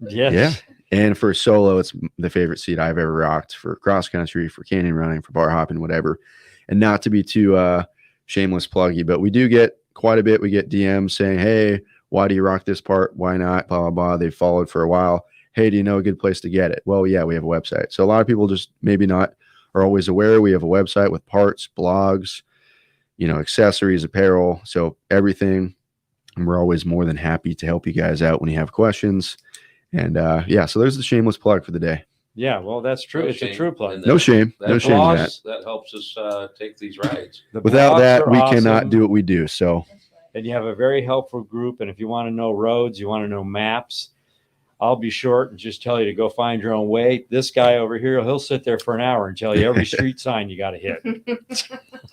Yes. yeah, and for solo, it's the favorite seat I've ever rocked for cross country, for canyon running, for bar hopping, whatever. And not to be too shameless pluggy, but we do get quite a bit. We get DMs saying, "Hey, why do you rock this part? Why not?" Blah blah blah. They've followed for a while. Hey, do you know a good place to get it? Well, yeah, we have a website. So a lot of people just maybe not are always aware. We have a website with parts, blogs, accessories, apparel, so everything. And we're always more than happy to help you guys out when you have questions. And yeah, so there's the shameless plug for the day. Yeah, well, that's true. No It's a shame true plug. in No that. shame. That No shame in that. helps- That helps us take these rides. The Without blogs that, are we awesome, cannot do what we do. So That's right. And you have a very helpful group. And if you want to know roads, you want to know maps, I'll be short and just tell you to go find your own way. This guy over here, he'll sit there for an hour and tell you every street sign you got to hit.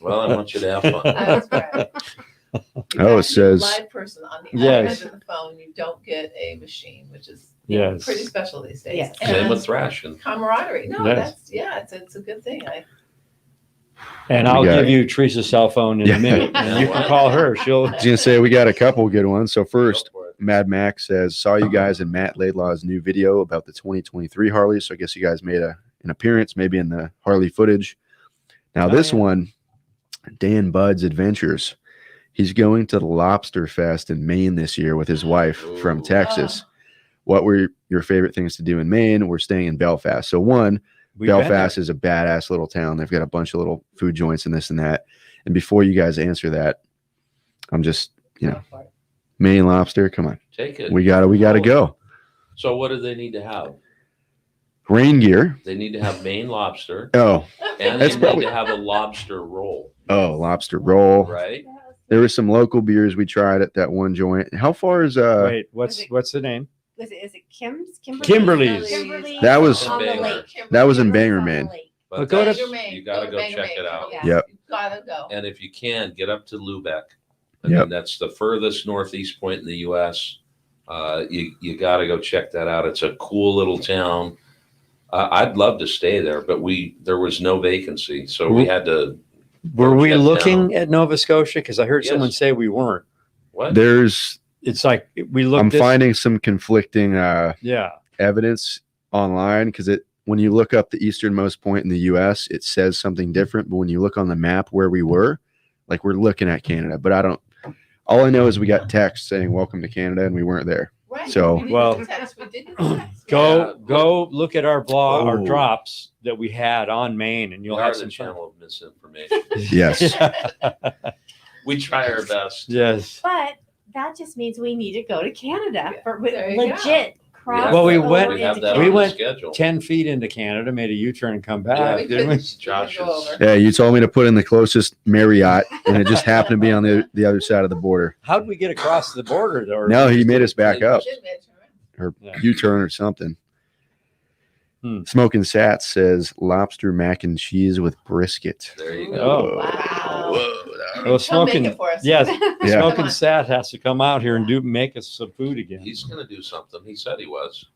Well, I want you to have fun. That's right. Oh, it says- live person on the Yes. other end of the phone. You don't get a machine, which is Yes. pretty special these days. Yes. And Same with Thrashin. camaraderie. No, Yes. it's a good thing. And We I'll got give it. you Teresa's cell phone in Yeah. a minute. And you can call her. She'll. I was gonna say we got a couple good ones. So first, Go for it. Mad Max says, saw you guys in Matt Laidlaw's new video about the 2023 Harley. So I guess you guys made an appearance maybe in the Harley footage. Now Oh, this yeah. one, Dan Budd's Adventures. He's going to the Lobster Fest in Maine this year with his wife from Ooh. Texas. What were your favorite things to do in Maine? We're staying in Belfast. So one, We've been Belfast is a badass little town. They've got a bunch of little food joints and this and that. And before you guys answer that, I'm just, Go for it. Maine lobster. Come on. Take it. We gotta go. So what do they need to have? Rain gear. They need to have Maine lobster, Oh, and That's they probably- need to have a lobster roll, lobster roll. right? There was some local beers we tried at that one joint. How far is Wait, what's the name? Is it Kim's? Kimberly's. Kimberly's That was- on the Banger. lake. that was in Kimberly's Bangor, on the Maine. lake. But Well, go to- that's- you got to go check it out. Yeah. Yep. You gotta go. And if you can, get up to Lubeck. I Yep. mean, that's the furthest northeast point in the U.S. You got to go check that out. It's a cool little town. I'd love to stay there, but there was no vacancy, so we had to. Were we Check looking down. at Nova Scotia? Because I heard Yes. someone say we weren't. What? There's It's like we looked I'm at. finding some conflicting Yeah. evidence online because when you look up the easternmost point in the US, it says something different. But when you look on the map where we were, like we're looking at Canada, but all I know is we got text saying welcome to Canada and we weren't there. Right. So- We did Well- get the text. We did get the text. Go look at our blog, our Oh. drops that we had on Maine, and you'll We have are some the fun. channel of misinformation. Yes. We try our best. Yes. But that just means we need to go to Canada for There you go. legit cross. Well, we over went- We have into that We on the went schedule. 10 feet into Canada, made a U-turn and come Yeah, back, We didn't we? couldn't Josh go is- over. Yeah, you told me to put in the closest Marriott, and it just happened to be on the other side of the border. How'd we get across the border, though? Or No, he just- made us back up, Did mention, right? or Yeah. U-turn or something. Hmm. Smoking Sats says lobster mac and cheese with brisket. There you go. Oh. Wow. Whoa, Well, Come smoking. make it for us. Yes, Yeah. smoking Come on. Sat has to come out here and make us some food again. He's going to do something. He said he was.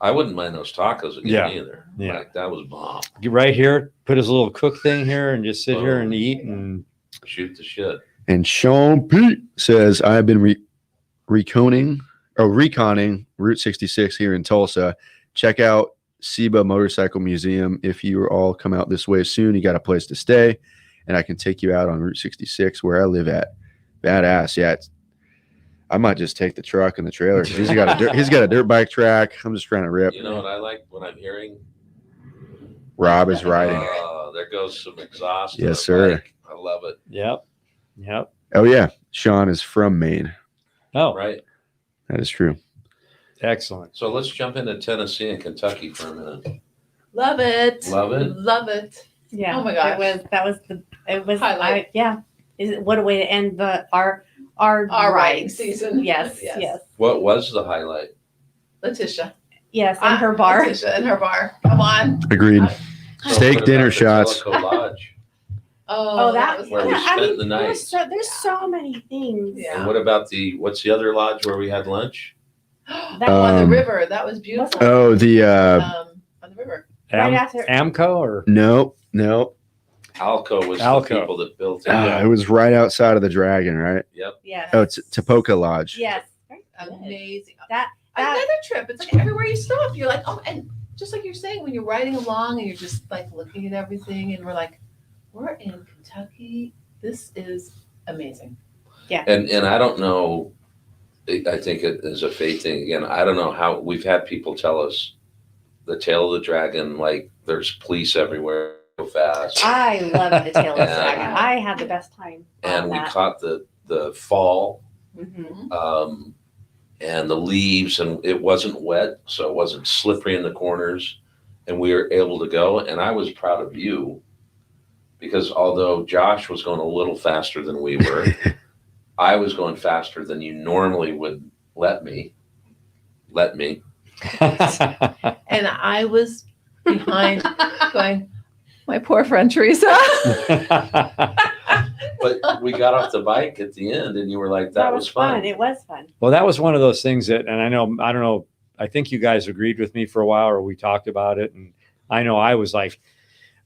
I wouldn't mind those tacos again Yeah. either. Yeah. Like, that was bomb. Get right here, put his little cook thing here, and just sit here Oh. and eat. And Shoot the shit. And Sean Pete says, I've been reconning Route 66 here in Tulsa. Check out Seba Motorcycle Museum. If you all come out this way soon, you got a place to stay, and I can take you out on Route 66 where I live at. Badass. Yeah. I might just take the truck and the trailer. He's got a dirt bike track. I'm just trying to rip. You know what I like when I'm hearing? Rob is riding. There goes some exhaust. on Yes, the sir. bike. I love it. yep. Oh yeah. Sean is from Maine. Oh, Right. That is true. excellent. So let's jump into Tennessee and Kentucky for a minute. Love it. Love it? Love it. Yeah. Oh my gosh. It was Highlight. yeah. What a way to end our Our riding rides. season. Yes, Yes. yes. What was the highlight? Letitia. Yes, and her bar. Letitia and her bar. Come on. Agreed. So Steak what dinner about the shots. Tellico Lodge? Oh, that was Where we yeah, I spent mean, the night. there's so many things. Yeah. And what about what's the other lodge where we had lunch? that on the Um, river. That was beautiful. Oh, the On the river. Right after- Amco or no. Alco was Alco. the people that built it. It was right outside of the Dragon, right? Yep. Yes. Oh, it's Tapoca Lodge. Yes. Very good. Amazing. That Another trip. It's like everywhere you stop, you're like, oh, and just like you're saying, when you're riding along and you're just like looking at everything, and we're like, we're in Kentucky. This is amazing. And I don't know. I think it is a fate thing again. I don't know how we've had people tell us the tail of the dragon. Like there's police everywhere so fast, I love the tail of the Yeah. dragon. I had the best time. and on we that. caught the fall. Mhm. And the leaves, and it wasn't wet, so it wasn't slippery in the corners. and we were able to go. And I was proud of you because although Josh was going a little faster than we were, I was going faster than you normally would let me. And I was behind going, my poor friend Teresa. But we got off the bike at the end and you were like, that was fun. It was fun. Well, that was one of those things that, and I don't know, I think you guys agreed with me for a while, or we talked about it. And I know I was like,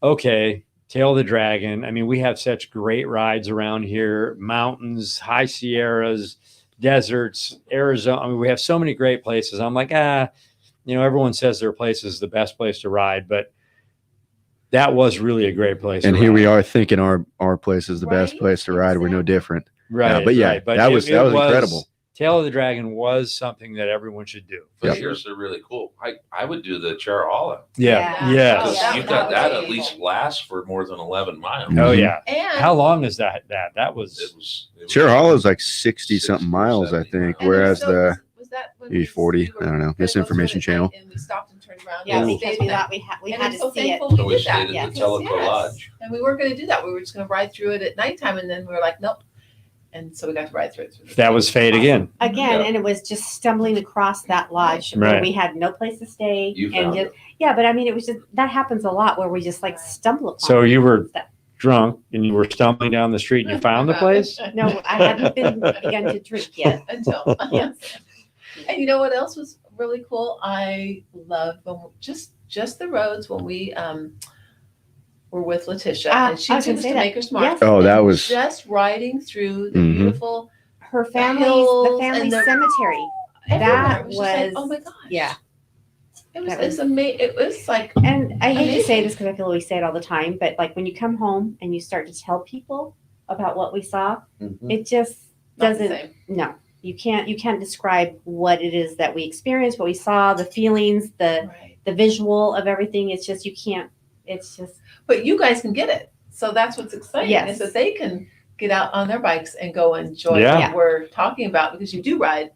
okay, Tail of the Dragon. I mean, we have such great rides around here, mountains, high Sierras, deserts, Arizona. I mean, we have so many great places. I'm like, everyone says their place is the best place to ride, but that was really a great place. And to here ride. we are thinking our place is the best Right? place to ride. We're no different. Right. but yeah, right. that was incredible. Tail of the Dragon was something that everyone should do. But here's the really cool. I would do the Charhala. Yeah. Yeah. Yes. Oh, that- You've that got that was at least last for more than 11 miles. Mhm. Oh yeah. And How long is that? That It was was Cher Hollow is like 60 something 60 or miles, I 70 think, miles. and whereas so the was that when maybe we 40, were I don't know, gonna go misinformation through it at channel. night and we stopped and turned around. Yeah, and Ooh. because stayed we the night. thought we And had I'm to so see it. thankful So we did that. stayed Yeah. at the Telco Yes. Lodge. And we weren't going to do that. We were just going to ride through it at nighttime, and then we were like, nope. And so we got to ride through it. that was fate again. Again, Yeah. and it was just stumbling across that lodge where Right. we had no place to stay. You and found just, it. yeah, but I mean, it was just that happens a lot where we just like stumble upon. So you were stuff. drunk and you were stumbling down the street and you found the place. No, I hadn't begun to drink yet. Until yes. And you know what else was really cool? I love when just the roads when we were with Letitia and she I was took gonna us say to that. Maker's Mark. Yes. Oh, that and was just riding through the Mhm. beautiful Her family's hills the family and the- cemetery. everywhere. That It was just like, was- oh my gosh. Yeah. It was That was- amazing. It was like And I hate to say Amazing. this because I feel we say it all the time, but like when you come home and you start to tell people about what we saw, Mhm. it just not the doesn't. same. No, you can't describe what it is that we experienced, what we saw, the feelings, Right. the visual of everything. It's just you can't. It's just But you guys can get it. So that's what's exciting Yes. is that they can get out on their bikes and go enjoy Yeah. what we're talking about because you do ride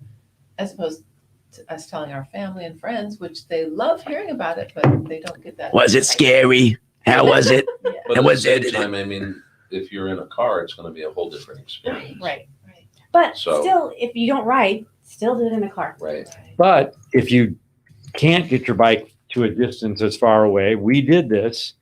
as opposed to us telling our family and friends, which they love hearing about it, but they don't get that. Was it scary? How was it? Yeah. But And at the was same it- time, I mean, if you're in a car, it's going to be a whole different experience. right. Right. But So- still, if you don't ride, still do it in the car. Right. But if you can't get your bike to a distance as far away, we did this.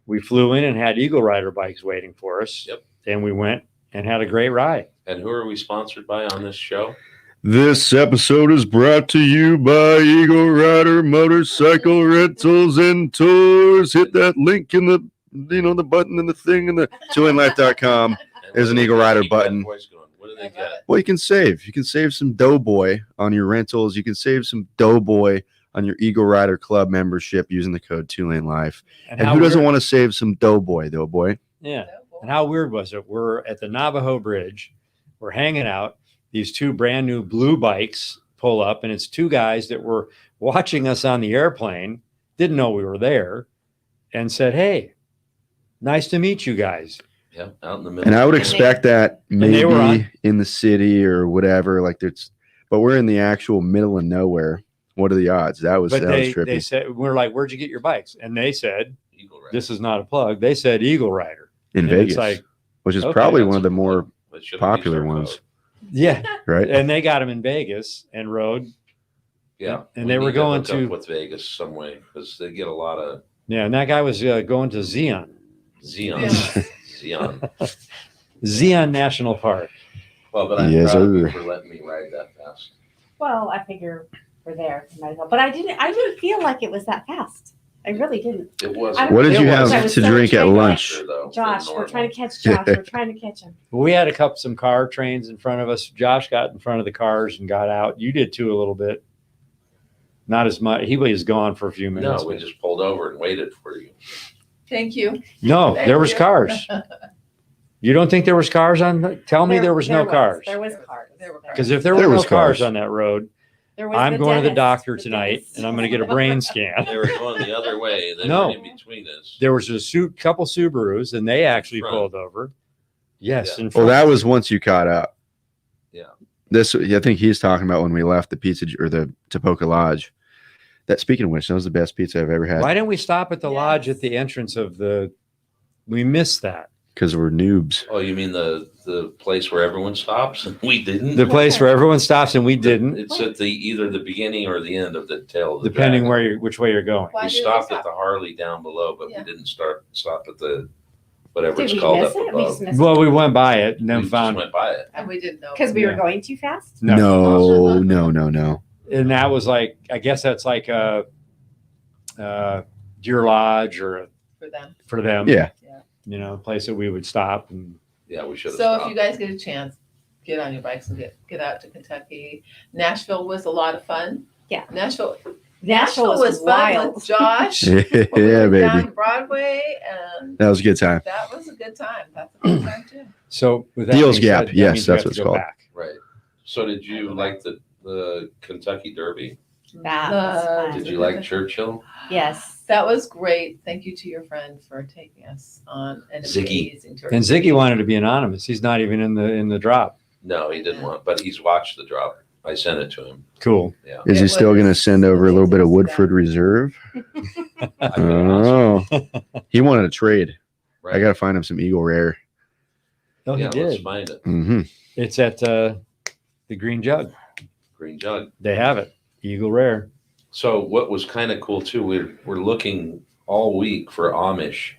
We flew in and had EagleRider bikes waiting for us. Yep. And we went and had a great ride. And who are we sponsored by on this show? This episode is brought to you by Eagle Rider Motorcycle Rentals and Tours. Hit that link in the the button and the thing in the 2LaneLIVE.com. And There's an what do Eagle they Rider keep that button. voice going? What do I they love get? it. Well, you can save. You can save some Doughboy on your rentals. You can save some Doughboy on your Eagle Rider Club membership using the code 2LaneLIVE. And how who doesn't weird- want to save some Doughboy? Yeah. And how weird was it? We're at the Navajo Bridge. We're hanging out. These two brand new blue bikes pull up, and it's two guys that were watching us on the airplane, didn't know we were there, and said, "Hey, nice to meet you guys." Yeah, out in the middle. And I would of expect that they maybe were on- in the city or whatever. Like there's, but we're in the actual middle of nowhere. What are the odds? That was But they trippy. said, we're like, "Where'd you get your bikes?" And they said, Eagle Rider. "This is not a plug." They said EagleRider. in and Vegas, it's like, which is okay, probably That's one of the a- more that shouldn't be popular their ones. code. yeah. right. And they got them in Vegas and rode. Yeah. And we they were need going hook up to- with Vegas some way because they get a lot of Yeah. And that guy was going to Zion Xeon. Xeon. National Park. Well, but I'm Yes, proud of you sir. for letting me ride that fast. Well, I figure we're there. Might as well. But I didn't feel like it was that fast. I really didn't. It was. I don't What did know. you I have was to so drink at excited. lunch? Josh, we're trying to catch Josh. We're trying to catch him. We had some car trains in front of us. Josh got in front of the cars and got out. You did too a little bit. Not as much. He was gone for a few minutes. No, we just pulled over and waited for you. Thank you. No, Thank there was you. cars. You don't think there was cars on? Tell me there was no cars. There was cars. There were cars. Because if there There were no was cars cars. on that road, There was I'm going to the dentist, doctor the tonight dentist. and I'm going to get a brain scan. They were going the other way. They No. were in between us. There was a couple Subarus and they actually Front. pulled over. Yes. Yeah. in Well, front. that was once you caught up. Yeah. I think he's talking about when we left the pizza or the Tapoca Lodge. Speaking of which, that was the best pizza I've ever had. Why didn't we stop at the lodge Yes. at the entrance of the? We missed that. Because we're noobs. Oh, you mean the place where everyone stops and we didn't? The place where everyone stops and we didn't, It's at either the beginning or the end of the tail of the depending dragon. which way you're going. Why We did stopped we at the Harley down below, but Yeah. we didn't stop at the whatever Did it's we called miss up it? We above. just missed Well, it we went by it and We then just found, went by it. And we didn't know. because we were Yeah. going too fast. No. and that was like, I guess that's like a Deer Lodge or For them. for them. Yeah. You know, a place that we would stop and Yeah, we should have So stopped. if you guys get a chance, get on your bikes and get out to Kentucky. Nashville was a lot of fun. Yeah. Nashville was fun wild. with Josh. Yeah, We went down baby. to Broadway, and That was a good time. that was a good time. That's a good time too. so with that Deals being Gap, said, that yes, means we that's have what to it's go called. back. Right. So did you like the Kentucky Derby? That was fun. Did you like Churchill? Yes. That was great. Thank you to your friend for taking us on an Ziggy. amazing tour. And Ziggy wanted to be anonymous. He's not even in the drop. No, he didn't want, but he's watched the drop. I sent it to him. Cool. Yeah. Is It he still going to was send over a little bit of amazing Woodford stuff. Reserve? I've been asked. Oh, he wanted a trade. Right. I got to find him some Eagle Rare. Oh, yeah, he let's did. find it. Hmm. It's at the Green Jug. Green Jug. They have it. Eagle Rare. So what was kind of cool too, we're looking all week for Amish.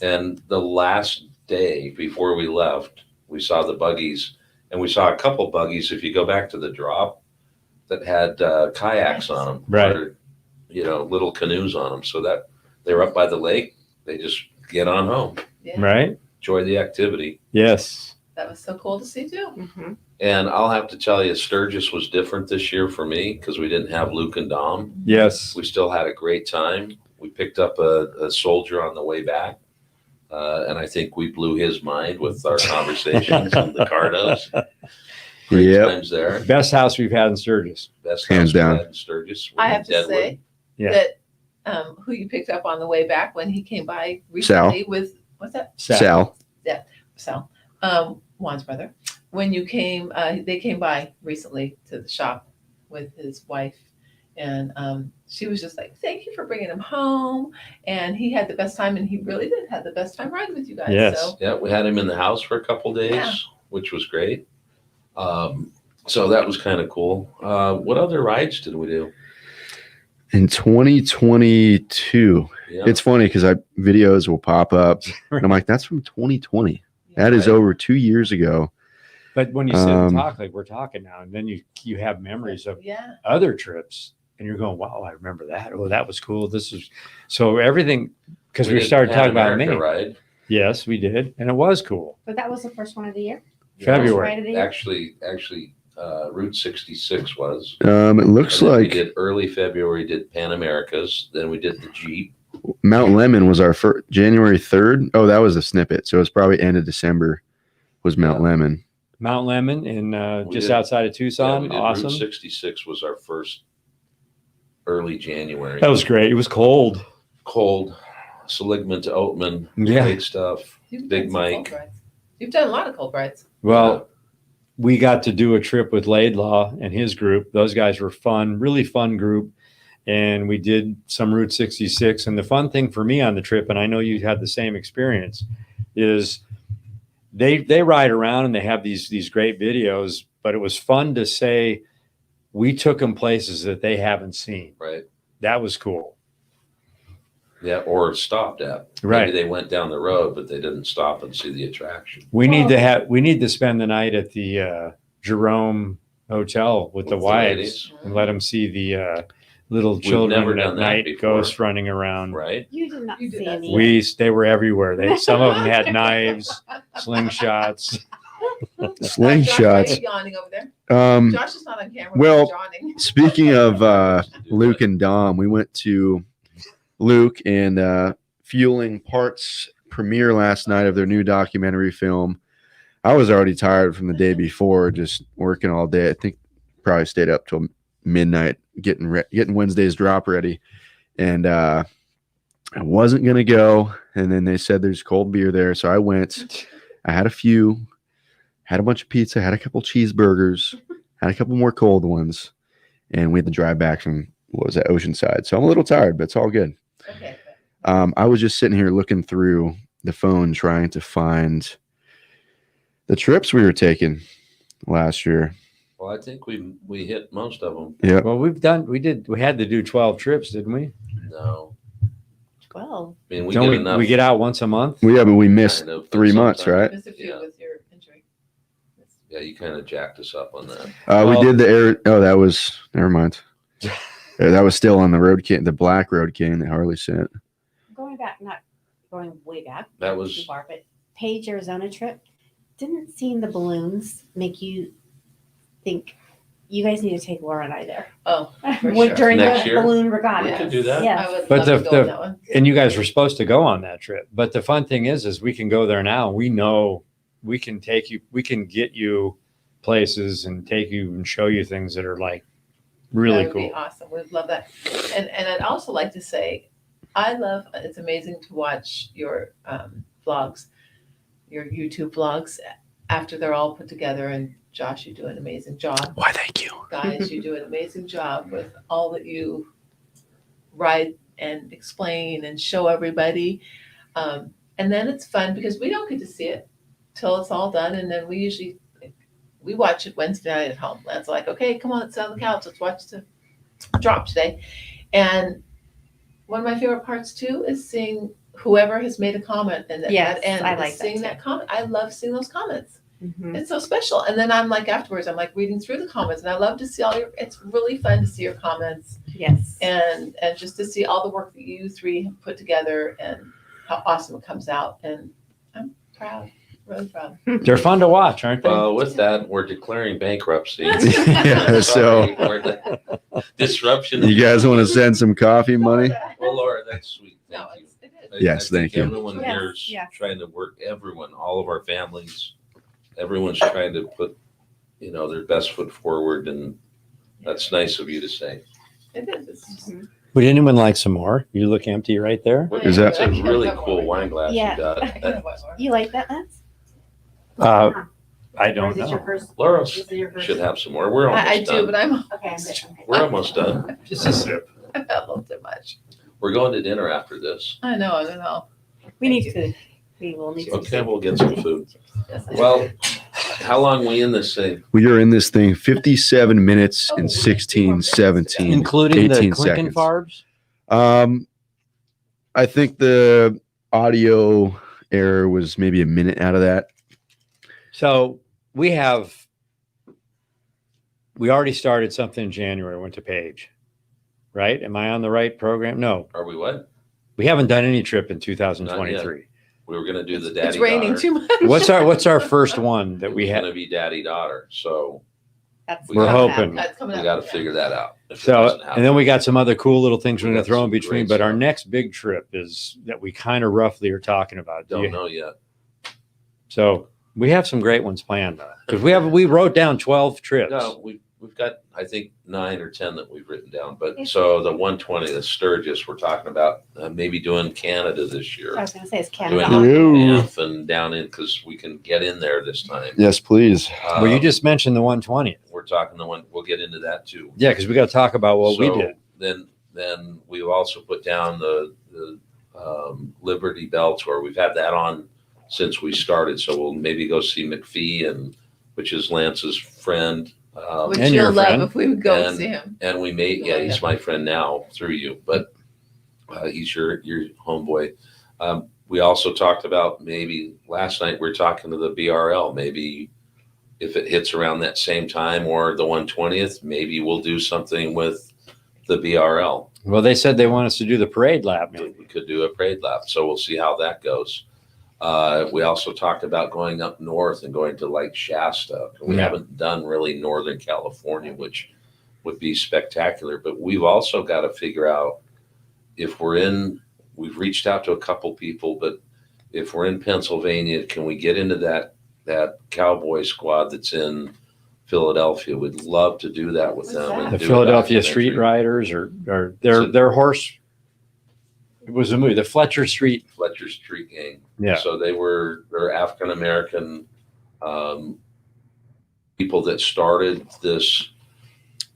And the last day before we left, we saw the buggies, and we saw a couple buggies, if you go back to the drop, that had kayaks on them. Right. Or, little canoes on them. So that they were up by the lake. They just get on home, Yeah, Right? enjoy the activity. Yes. that was so cool to see too. Mhm. And I'll have to tell you, Sturgis was different this year for me because we didn't have Luke and Dom. Yes. We still had a great time. We picked up a soldier on the way back. And I think we blew his mind with our conversations and the Cardos. Great Yep. times there. Best house we've had in Sturgis. Best Hands house we down. had in Sturgis. I have to Deadwood. say Yeah. that who you picked up on the way back when he came by recently with what's that? Sal. Sal, Juan's brother. When you came, they came by recently to the shop with his wife, and she was just like, "Thank you for bringing him home." And he had the best time, and he really did have the best time riding with you guys. Yes. So Yeah, we had him in the house for a couple days, Yeah. which was great. So that was kind of cool. What other rides did we do? In 2022, Yeah. it's funny because videos will pop up, and I'm like, "That's from 2020. That is Right. over 2 years ago." But when you sit and Um, talk like we're talking now, and then you have memories of yeah, other trips, and you're going, "Wow, I remember that. Oh, that was cool. This is so everything." Because we did started Pan talking about America me. ride. Yes, we did, and it was cool. But that was the first one of the year. February. First ride of the year. Actually, Route 66 was. It looks And then we like did early February, did Pan Americas. Then we did the Jeep. Mount Lemon was our first January 3rd. Oh, that was a snippet. So it was probably end of December was Mount Yeah. Lemon. Mount Lemon in We just did- outside of Yeah, Tucson. we did Awesome. Route 66 was our first early January. That was great. It was cold. Cold. Seligman to Oatman. Yeah. Great stuff. You've Big done some cold Mike. rides. You've done a lot of cold rides. Well, we got to do a trip with Laidlaw and his group. Those guys were fun, really fun group. And we did some Route 66. And the fun thing for me on the trip, and I know you had the same experience, is they ride around and they have these great videos, but it was fun to say we took them places that they haven't seen. Right. That was cool. Yeah. Or stopped at. Right. Maybe they went down the road, but they didn't stop and see the attraction. We need to spend the night at the Jerome Hotel with the wives ladies. and let them see the little We've children never at done that night, before. ghosts running around. Right. You did not You did see not any. They were everywhere. Some of them had knives, slingshots. Slingshots. Josh, yawning over there. Um, Josh is not on camera. well, but he's yawning. Speaking of Luke and Dom, we went to Luke and Fueling Parts premiere last night of their new documentary film. I was already tired from the day before, just working all day. I think probably stayed up till midnight getting Wednesday's drop ready, and I wasn't gonna go. And then they said there's cold beer there, so I went. I had a few, had a bunch of pizza, had a couple cheeseburgers, had a couple more cold ones, and we had to drive back from what was that, Oceanside. So I'm a little tired, but it's all good. Okay. I was just sitting here looking through the phone trying to find the trips we were taking last year. Well, I think we hit most of them. Yeah. Well, we had to do 12 trips, didn't we? No, 12. I mean we Don't get we, enough. we get out once a month? Well, yeah, but we missed Kind of, but 3 months, sometimes- right? Missed a few Yeah. with your injury. Yeah, you kind of jacked us up on that. We Well- did the air. Oh, that was, never mind. Yeah, that was still on the road cane, the black road cane that Harley sent. Going back, not going way back. That too was far, but Page, Arizona trip. Didn't seeing the balloons make you think you guys need to take Laura and I there? Oh, for When- sure. During Next the year? balloon regatta. We could do that. I Yes. would But love to the- go on that one. And you guys were supposed to go on that trip. But the fun thing is we can go there now. We know we can take you, we can get you places and take you and show you things that are like really That would cool. be awesome. We'd love that. And I'd also like to say, it's amazing to watch your vlogs, your YouTube vlogs after they're all put together. And Josh, you do an amazing job. Why, thank you. Guys, you do an amazing job with all that you write and explain and show everybody. And then it's fun because we don't get to see it till it's all done. And then we watch it Wednesday night at home. That's like, okay, come on, let's sit on the couch. Let's watch the drop today. And one of my favorite parts too is seeing whoever has made a comment and Yes, and I like that seeing too. that comment. I love seeing those comments. Mhm. It's so special. And then I'm like afterwards, I'm like reading through the comments, and I love to see it's really fun to see your comments Yes. and just to see all the work that you three have put together and how awesome it comes out. And I'm proud, really proud. They're fun to watch, aren't they? well. With that, we're declaring bankruptcy. Yeah, so Sorry for the disruption. you guys want to send some coffee money? Well, Laura, that's sweet. No, Thank you. it is. Yes, I think thank you. Everyone Yes, here's yes. trying to work. All of our families, everyone's trying to put, their best foot forward, and that's nice of you to say. It is. It's just- Would anyone like some more? You look empty right there. Is that- It's a really cool wine glass Yeah. you got. I can have one more. You like that, Lance? I Or don't is this your know. first? Laura This is your first? should have some more. We're almost I do, done. but I'm Okay, I'm good. Okay. We're almost done. Just a sip. I've had a little too much. We're going to dinner after this. I know. We need food. We will need some Okay, food. we'll get some food. Yes, I- Well, how long we in this thing? We are in this thing 57 minutes Oh, and we 16, have 17, Including the 18 clinking seconds. farbs? I think the audio error was maybe a minute out of that. So we already started something in January, went to Page, right? Am I on the right program? No, Are we what? we haven't done any trip in 2023. We were gonna do the daddy It's raining daughter. too much. What's our first one that It we was had? gonna be daddy daughter, so That's We're coming hoping. up. That's coming we up. got to figure that out. If it So, doesn't and happen. then we got some other cool little things we're We going got to throw in some between. great But our stuff. next big trip is that we kind of roughly are talking about. Don't know yet. So we have some great ones planned because we wrote down 12 trips. No, we've got I think 9 or 10 that we've written down. But so the 120, the Sturgis, we're talking about maybe doing Canada this year. I was going to say it's Doing Canada. Ew. Banff and down in because we can get in there this time. Yes, please. Well, you just mentioned the 120th. We're talking the one. We'll get into that too. Yeah, because we got to talk about what we So did. Then we've also put down the Liberty Bell tour. We've had that on since we started. So we'll maybe go see McPhee which is Lance's friend. Which And your you'll love friend. if we would go And- see him. And we made, yeah, he's my friend now through you, but he's your homeboy. We also talked about maybe last night, we were talking to the BRL, maybe if it hits around that same time or the 120th, maybe we'll do something with the BRL. Well, they said they want us to do the parade lap. Maybe. We could do a parade lap, so we'll see how that goes. We also talked about going up north and going to like Shasta. We Yeah. haven't done really Northern California, which would be spectacular. But we've also got to figure out if we've reached out to a couple people, but if we're in Pennsylvania, can we get into that cowboy squad that's in Philadelphia? We'd love to do that with What's them. that? and The do a Philadelphia documentary. Street Riders or So- their horse. It was a movie, the Fletcher Street. Fletcher Street Gang. Yeah. So they're African American people that started this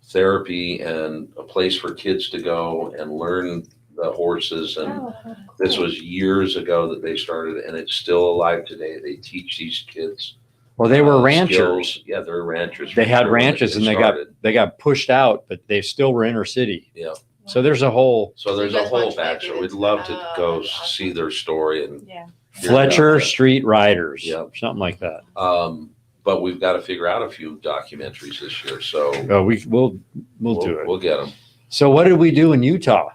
therapy and a place for kids to go and learn the horses. And Oh, how this cool. was years ago that they started, and it's still alive today. They teach these kids. Well, they were ranchers. Skills. Yeah, they're ranchers. They for had sure when ranches and started. they got pushed out, but they still were inner city. Yeah. So there's a whole So there's you a guys whole watch backstory. maybe We'd it's- love to go that's awesome. see their story and Yeah. hear Fletcher about that. Street Riders, Yep. something like that. But we've got to figure out a few documentaries this year. So We'll do it. We'll get them. So what did we do in Utah?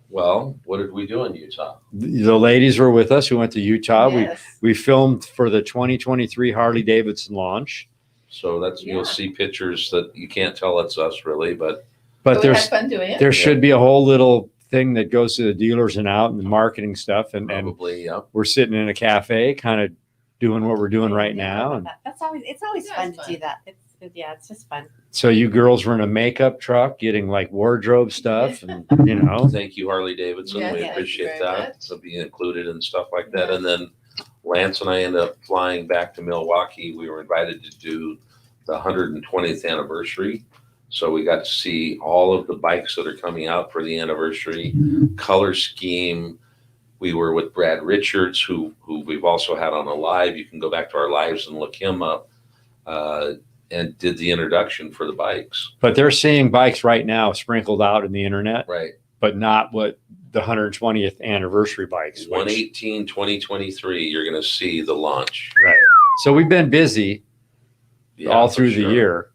Well, what did we do in Utah? The ladies were with us. We went to Utah. Yes. We filmed for the 2023 Harley-Davidson launch. So that's Yeah. you'll see pictures that you can't tell it's us really, but But we had there's fun doing it. there should be a whole little thing that goes to the dealers and out and the marketing stuff. And probably yeah. we're sitting in a cafe kind of doing what we're doing right Yeah, now. And it's always Yeah, fun it's to fun. do that. It's just fun. so you girls were in a makeup truck getting like wardrobe stuff and, you know, Thank you, Harley Davidson. Yes, we thank you appreciate very that much. to be included and stuff like that. And then Lance and I ended up flying back to Milwaukee. We were invited to do the 120th anniversary. So we got to see all of the bikes that are coming out for the anniversary, color scheme. We were with Brad Richards, who we've also had on a live. You can go back to our lives and look him up, and did the introduction for the bikes. but they're seeing bikes right now sprinkled out in the internet, Right. but not what the 120th anniversary bikes. which- 1/18/2023, you're going to see the launch. Right. So we've been busy Yeah, all for through the sure. year,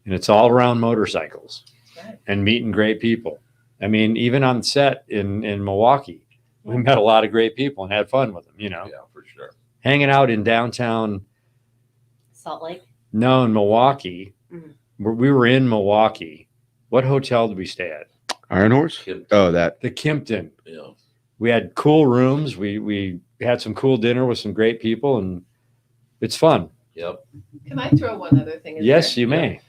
and it's all around motorcycles Right. and meeting great people. I mean, even on set in Milwaukee, we met a lot of great people and had fun with them, you know, Yeah, for sure. hanging out in downtown. Salt Lake. No, in Milwaukee, Mhm. we were in Milwaukee. What hotel did we stay at? Iron Horse. Kim, Oh, that. The Kimpton. yeah. We had cool rooms. We had some cool dinner with some great people, and it's fun. Yep. Can I throw one other thing in Yes, there? you may.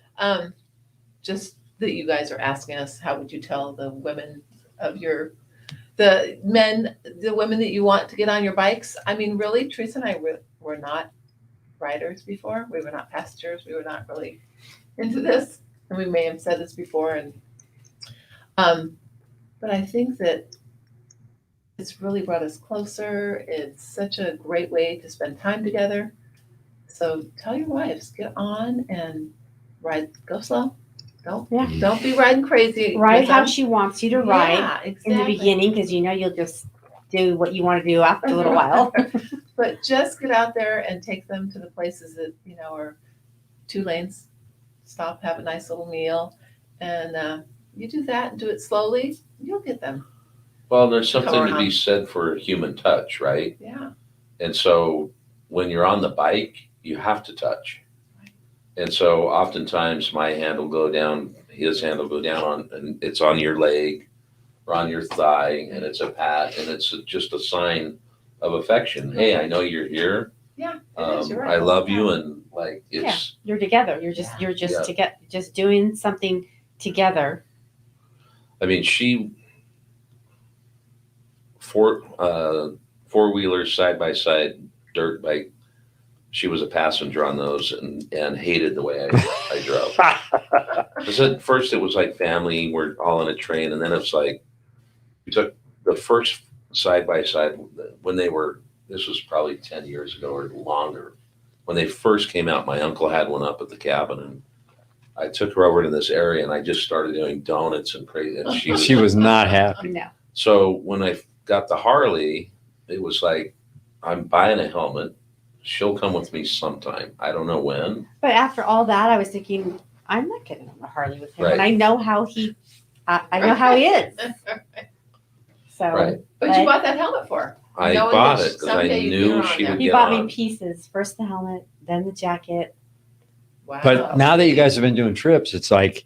Just that you guys are asking us, how would you tell the women of the women that you want to get on your bikes? I mean, really, Teresa and I were not riders before. We were not passengers. We were not really into this. And we may have said this before. And, but I think that it's really brought us closer. It's such a great way to spend time together. So tell your wives, get on and ride, go slow. Don't be riding crazy. Ride with how them. she wants you to ride Yeah, in exactly. the beginning, because you'll just do what you want to do after a little while. But just get out there and take them to the places that, are 2 lanes. Stop, have a nice little meal. And you do that and do it slowly, you'll get them. Well, there's Come something to be around. said for human touch, right? Yeah. And so when you're on the bike, you have to touch. And so oftentimes my hand will go down, his hand will go down and it's on your leg or on your thigh, and it's a pat, and it's just a sign of affection. Hey, I know you're here. Yeah, it is. You're right. I love you, and like it's You're together. You're just Yeah. just doing something together. I mean, she four-wheelers side by side dirt bike. She was a passenger on those and hated the way I drove. Because at first it was like family, we're all in a train, and then it's like we took the first side by side when they were. This was probably 10 years ago or longer. When they first came out, my uncle had one up at the cabin, and I took her over to this area, and I just started doing donuts and crazy. And She was not happy. No. So when I got the Harley, it was like, I'm buying a helmet. She'll come with me sometime. I don't know when. But after all that, I was thinking, I'm not getting on the Harley with him, Right. and I know how he, I know how he is. So Right. But you bought that helmet for her. I Knowing bought that it because I someday you'd get knew her on she there. would he get bought on. me pieces. First the helmet, then the jacket. Wow. But now that you guys have been doing trips, it's like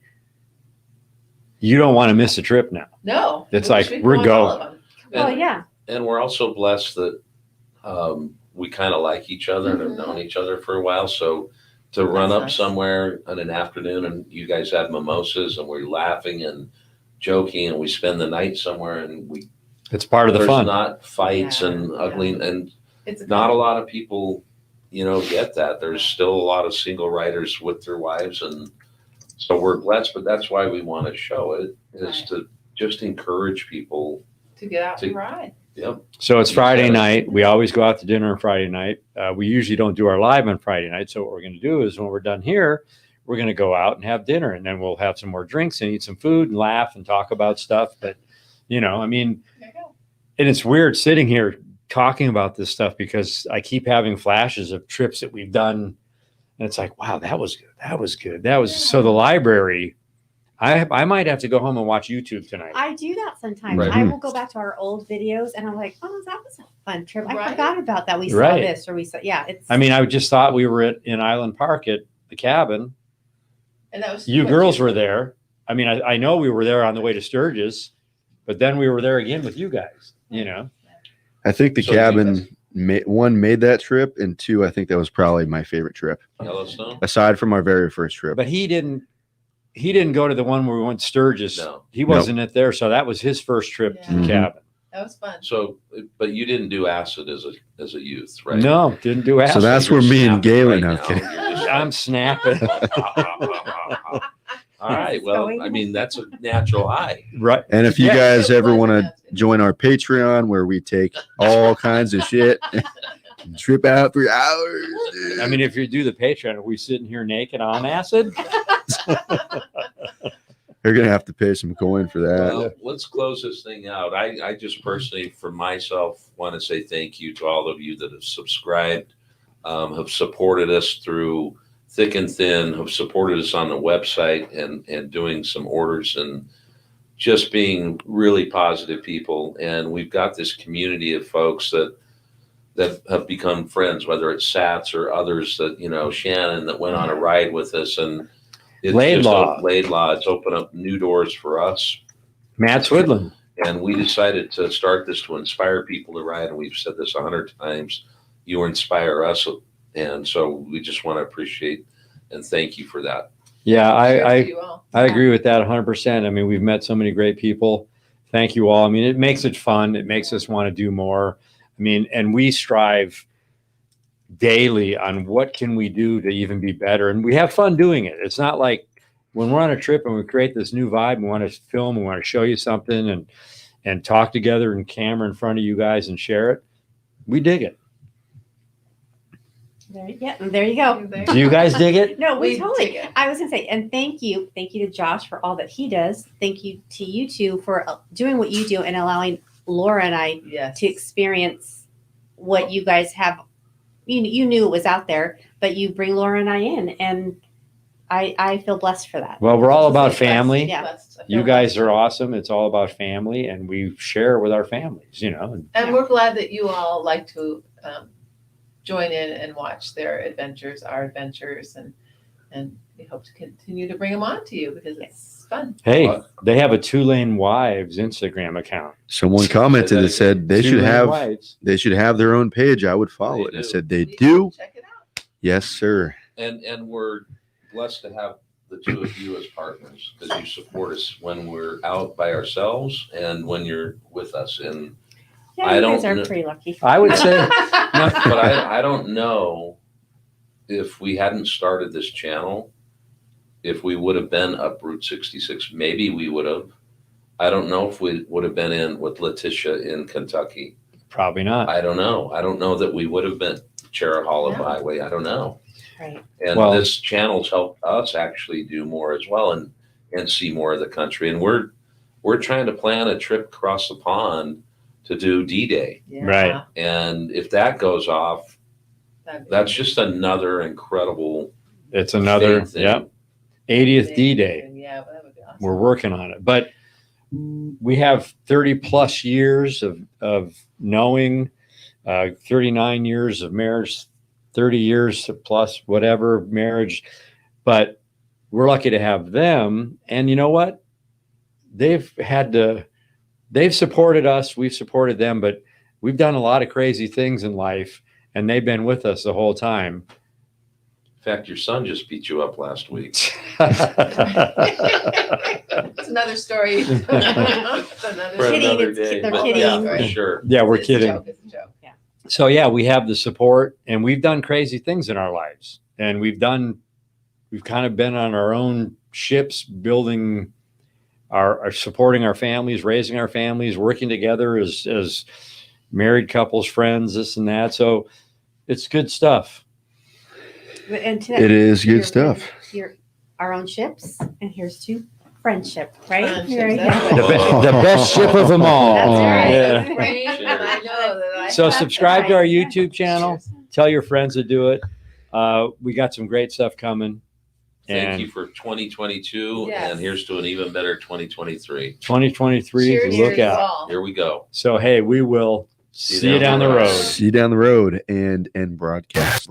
you don't want to miss a trip now. No. It's we like, wish we'd we're go on all of going. them. Oh And, yeah. and we're also blessed that we kind of like each other and have Mhm. known each other for a while. So to run That's up nice. somewhere on an afternoon and you guys have mimosas and we're laughing and joking and we spend the night somewhere and It's part of the there's fun. not fights Yeah, and ugly and It's not a lot of people, get that. There's still a lot of single riders with their wives and So we're blessed, but that's why we want to show it, is Right. to just encourage people. To get out and ride. Yep. So it's You Friday said it. night. We always go out to dinner on Friday night. We usually don't do our live on Friday night. So what we're going to do is when we're done here, we're going to go out and have dinner, and then we'll have some more drinks and eat some food and laugh and talk about stuff. But, you know, I mean, There you go. and it's weird sitting here talking about this stuff because I keep having flashes of trips that we've done. And it's like, wow, that was good. That was good. That was so the library. I might have to go home and watch YouTube tonight. I do that sometimes. Right. I will go back to our old videos and I'm like, oh, that was a fun trip. I Right. forgot about that. We saw Right. this or we saw, yeah. It's. I mean, I just thought we were in Island Park at the cabin. And that was You what girls were there. I mean, I know we were there on the way to Sturgis, but then we were there again with you guys, you know? I think the So you cabin one made that trip, and two, I think that was probably my favorite trip Yellowstone? aside from our very first trip. But he didn't go to the one where we went to Sturgis. No. He wasn't it there. So that was his first trip to the Mhm. cabin. That was fun. So, but you didn't do acid as a youth, right? No, didn't do So acid. that's You're where me and snapping Galen. right I'm now. kidding. You're just I'm like, snapping. all right. It's Well, going I mean, that's a natural high. Right. And if you Yeah. guys It ever was want to enough. join our Patreon, where we take all kinds of shit, trip out for hours. dude. I mean, if you do the Patreon, are we sitting here naked on acid? They're gonna have to pay some coin for that. Well, let's close this thing out. I just personally, for myself, want to say thank you to all of you that have subscribed, have supported us through thick and thin, have supported us on the website and doing some orders and just being really positive people. And we've got this community of folks that have become friends, whether it's Sats or others that, you know, Shannon that went on a ride with us, and it's Laidlaw. Laidlaw. It's opened up new doors for us. Matt Swidlin. And we decided to start this to inspire people to ride. And we've said this 100 times, you inspire us. And so we just want to appreciate and thank you for that. Yeah, Cheers I to you all. agree with that 100%. I mean, we've met so many great people. Thank you all. I mean, it makes it fun. It makes us want to do more. I mean, and we strive daily on what can we do to even be better. And we have fun doing it. It's not like when we're on a trip and we create this new vibe, we want to film, we want to show you something and talk together in camera in front of you guys and share it. We dig it. There you go. Do you guys dig it? No, we We totally. dig it. I was gonna say, and thank you to Josh for all that he does. Thank you to you two for doing what you do and allowing Laura and I Yes. to experience what you guys have. You knew it was out there, but you bring Laura and I in, and I feel blessed for that. Well, we're all about Blessed, family. Yeah. blessed. I feel You guys blessed. are awesome. It's all about family, and we share with our families, you know. And we're glad that you all like to join in and watch their adventures, our adventures, and we hope to continue to bring them on to you because it's fun. Hey, they have a 2Lane Wives Instagram account. Someone commented and said they should 2Lane have Wives. their own page. I would follow They it. I do. said they You do. Check it out. Yes, sir. And we're blessed to have the two of you as partners because you support us when we're out by ourselves and when you're with us. And Yeah, I you guys don't are kn- pretty lucky. I would say, but I don't know if we hadn't started this channel, if we would have been up Route 66. Maybe we would have. I don't know if we would have been in with Letitia in Kentucky. probably not. I don't know. I don't know that we would have been Cherry Hollow No. Highway. I don't know. Right. And Well- this channel's helped us actually do more as well and see more of the country. And we're trying to plan a trip across the pond to do D-Day. Yeah, Right. And if that goes off, that'd be that's just another incredible It's another, thing. yeah, 80th D-Day. Yeah, that would be awesome. We're working on it. But we have 30 plus years of knowing, 39 years of marriage, 30 years plus whatever marriage. But we're lucky to have them. And you know what? They've supported us. We've supported them, but we've done a lot of crazy things in life and they've been with us the whole time. In fact, your son just beat you up last week. It's another story. It's another For Kidding, another it's- day. they're But kidding. yeah, for Right. sure. Yeah, we're It's a kidding. joke, it's a joke. So yeah, we have the support and we've done crazy things in our lives and we've kind of been on our own ships, building our supporting our families, raising our families, working together as married couples, friends, this and that. So it's good stuff. And It is good your stuff. friend, our own ships, and here's to friendship, right? Friendships, Here we that's go. right. The best ship of them all. That's right. Yeah. That's great, and I know that I So have subscribe to our YouTube to. channel. Tell your friends to do it. We got some great stuff coming. Thank And you for 2022, Yes. and here's to an even better 2023. 2023, Cheers look to out. all. Here we go. So, hey, we will see you down the road. See you down the road and broadcast.